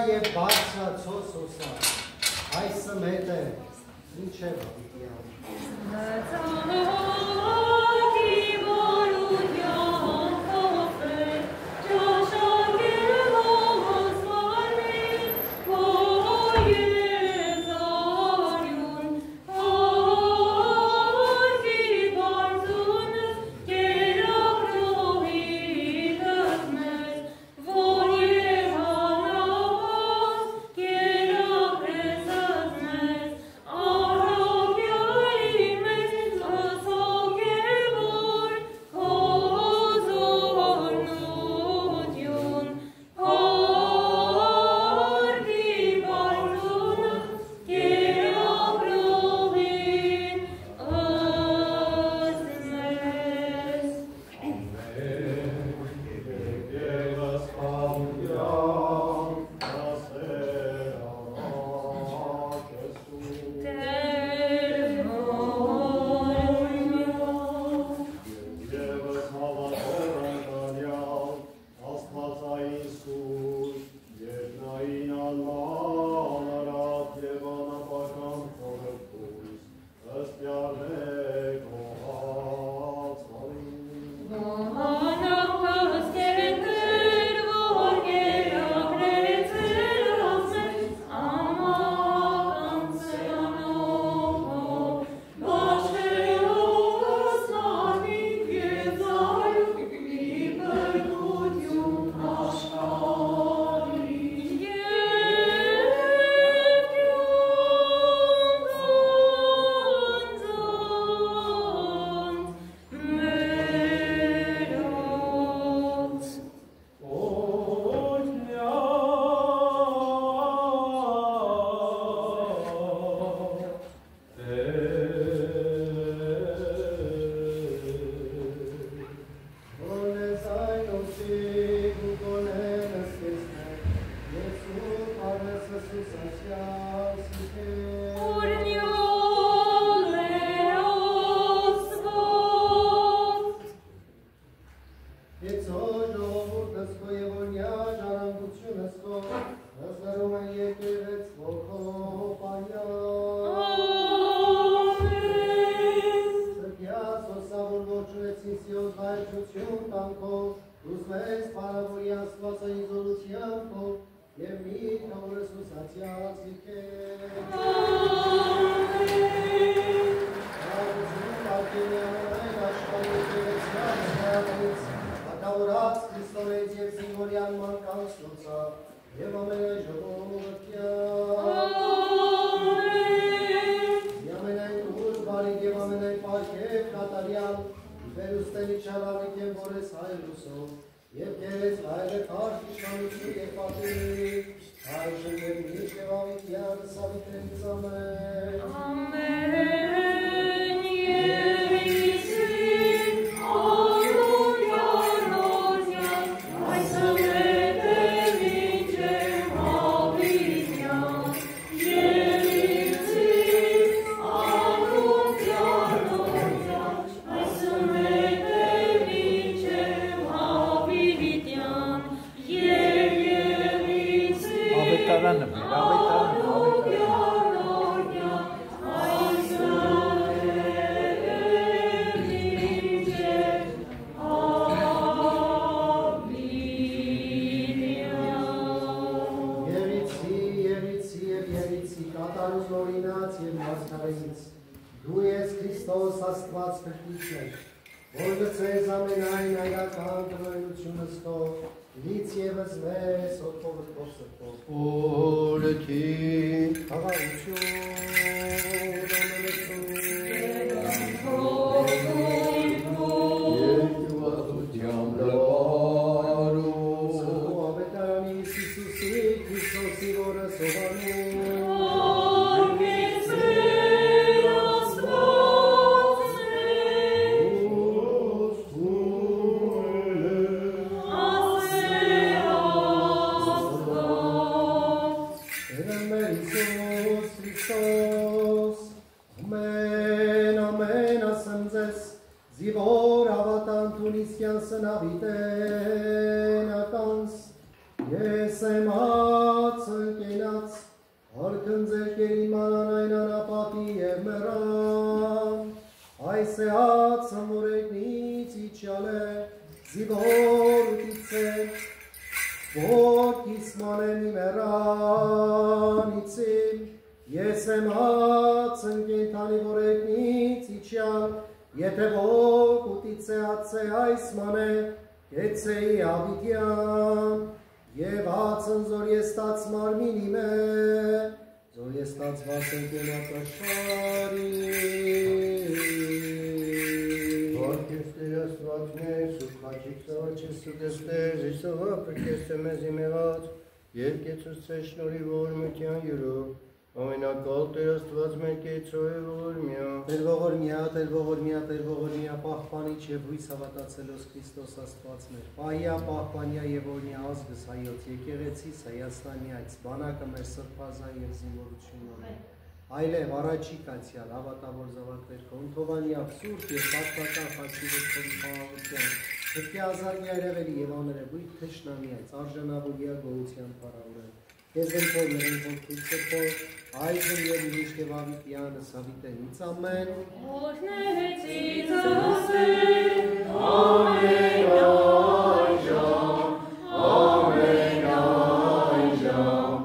եւ բարձրացած սոսա այս մետ է ինչ է Zivor avatan tunisian sanaviten atans, yesem atsa Արկնձեր իմանան այն անապատի և մեռան, այս է հացը մորեկնից իչյալ է, զիվոր ուտիցեն, որ կիսմանեն իմերանիցին, ես եմ հացն կենթանի որեկնից իչյալ, եթե որ ուտիցե հացե այս մանե, կեցեի ավիտյան, և հացն զոր եստաց մարմին իմ է, զոր եստացված են կենատաշարի։ Արկեստեր աստվածներ, սուր խաչիկ սավաչես սուկեստեր, զիսովա պրկեստը մեզ իմեղած, երկեցուս ծե շնորի ողորմության յուրով, ամենակալ Տեր աստված մեր կեցո է ողորմյա։ Տեր ողորմյա, պահպանիչ և հույս հավատացելոս Քրիստոս աստվածներ, պահյա, պահպանյա և օրնյա ազգս հայոց, եկեղեցիս Հայաստանի այս, բանակը մեր սրբազան և զինվորություն ունեն, այլև առաջիկ անցյալ, հավատավոր զավակներ քո, ընթովանյակ, սուրբ և պատվական խաչիրոց քո խաղաղության, հրկի ազարգի այրևելի և աներևույթ թշնամի այս, արժանավորյա գոհության պարավորեն, Ես ընկոր նրանք Քրիստոս, այժմ և միշտ և ավիտյանս ավիտենից ամեն։ Օրհնեցից ասեն, ամեն այժմ, ամեն այժմ,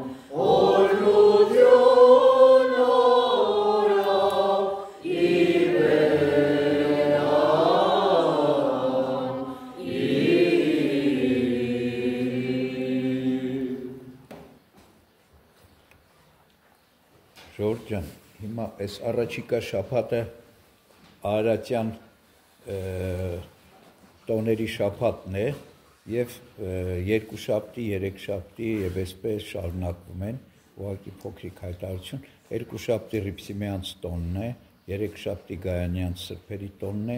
օրհնություն օրավ, Ժորժ ջան, հիմա այս առաջիկա շաբաթը Արարատյան տոների շաբաթն է եւ երկուշաբթի, երեքշաբթի եւ այսպես շարունակվում են, ուղղակի փոքրիկ հայտարարություն, երկուշաբթի Հռիփսիմեանց տոնն է, երեքշաբթի Գայանյանց սրբերի տոնն է,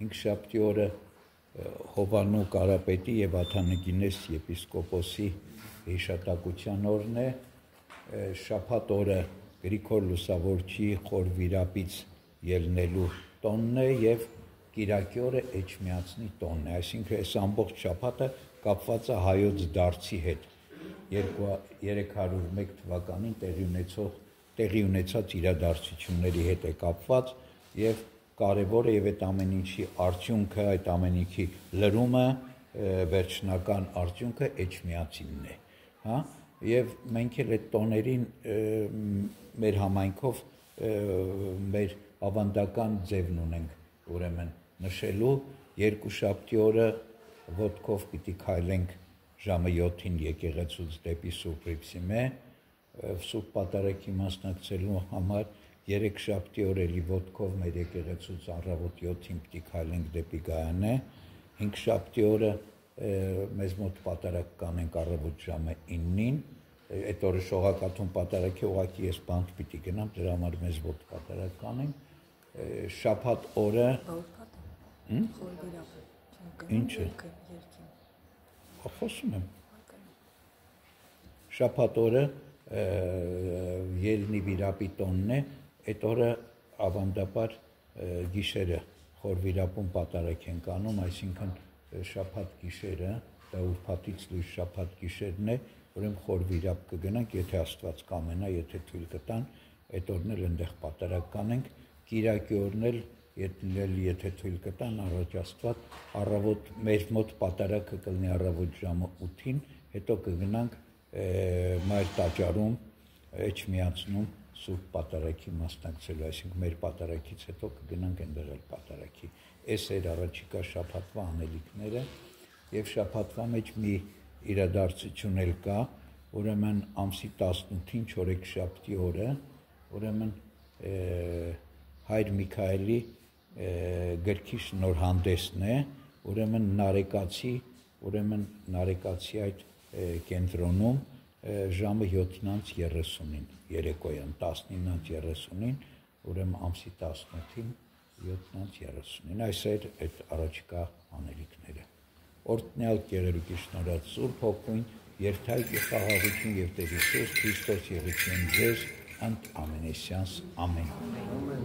հինգշաբթի օրը Հովանու Կարապետի եւ Աթանագինես եպիսկոպոսի հիշատակության օրն է, շաբաթ օրը Գրիգոր Լուսավորչի խորվիրապից ելնելու տոնն է եւ Կիրակի օրը Էջմիածնի տոնն է, այսինքն այս ամբողջ շաբաթը կապված է հայոց դարձի հետ 301 թվականին տեղի ունեցած իրադարձությունների հետ է կապված եւ կարեւոր է եւ այդ ամեն ինչի արդյունքը, այդ ամեն ինչի լրումը, վերջնական արդյունքը Էջմիածինն է, հա? Եվ մենք էլ այդ տոներին մեր համայնքով մեր ավանդական ձևն ունենք ուրեմն նշելու երկուշաբթի օրը ոտքով պիտի քայլենք ժամը 7-ին եկեղեցուց դեպի Սուրբ Հռիփսիմե Սուրբ Պատարագի մասնակցելու համար երեքշաբթի օրերի ոտքով մեր եկեղեցուց առավոտ 7-ին պիտի քայլենք դեպի Գայանե հինգշաբթի օրը մեզ մոտ պատարագ կանենք առավոտ ժամը 9-ին այդ օրը շողակաթուն պատարագ է ուղղակի ես բանտ պիտի գնամ դրա համար մեզ մոտ պատարագ կանենք շաբաթ օրը ինչ է խոսում եմ շաբաթ օրը Ելնի վիրապի տոնն է այդ օրը ավանդաբար գիշերը խորվիրապում պատարագ ենք անում այսինքն շաբաթ գիշերը, դա ուրբաթից լույս շաբաթ գիշերն է, ուրեմն խորվիրապ կգնանք, եթե Աստված կամենա, եթե թույլ կտան, այդ օրն էլ այնտեղ պատարագ կանենք, Կիրակի օրն էլ եթե թույլ կտան, առաջ Աստված, առավոտ մեր մոտ պատարագը կլինի առավոտ ժամը 8-ին, հետո կգնանք Մայր տաճարում, Էջմիածնում Սուրբ Պատարագի մասնակցելու, այսինքն մեր պատարագից հետո կգնանք այնտեղ էլ պատարագի։ Այս էր առաջիկա շաբաթվա անելիքները եւ շաբաթվա մեջ մի իրադարձություն էլ կա, ուրեմն ամսի 18-ին չորեքշաբթի օրը, ուրեմն Հայր Միքայելի գրքի շնորհանդեսն է, ուրեմն Նարեկացի այդ կենտրոնում ժամը 7:30-ին երեկոյան 19:30-ին, ուրեմն ամսի 18-ին 7:30-ին, այս էր այդ առաջիկա անելիքները։ Օրհնյալ Գեղեցկի շնորհած Սուրբ Հոգուն, երթայք խաղաղություն եւ Տեր Հիսուս Քրիստոս եղեցին ձեզ ընդ ամենեսյանս ամեն։ Ամեն։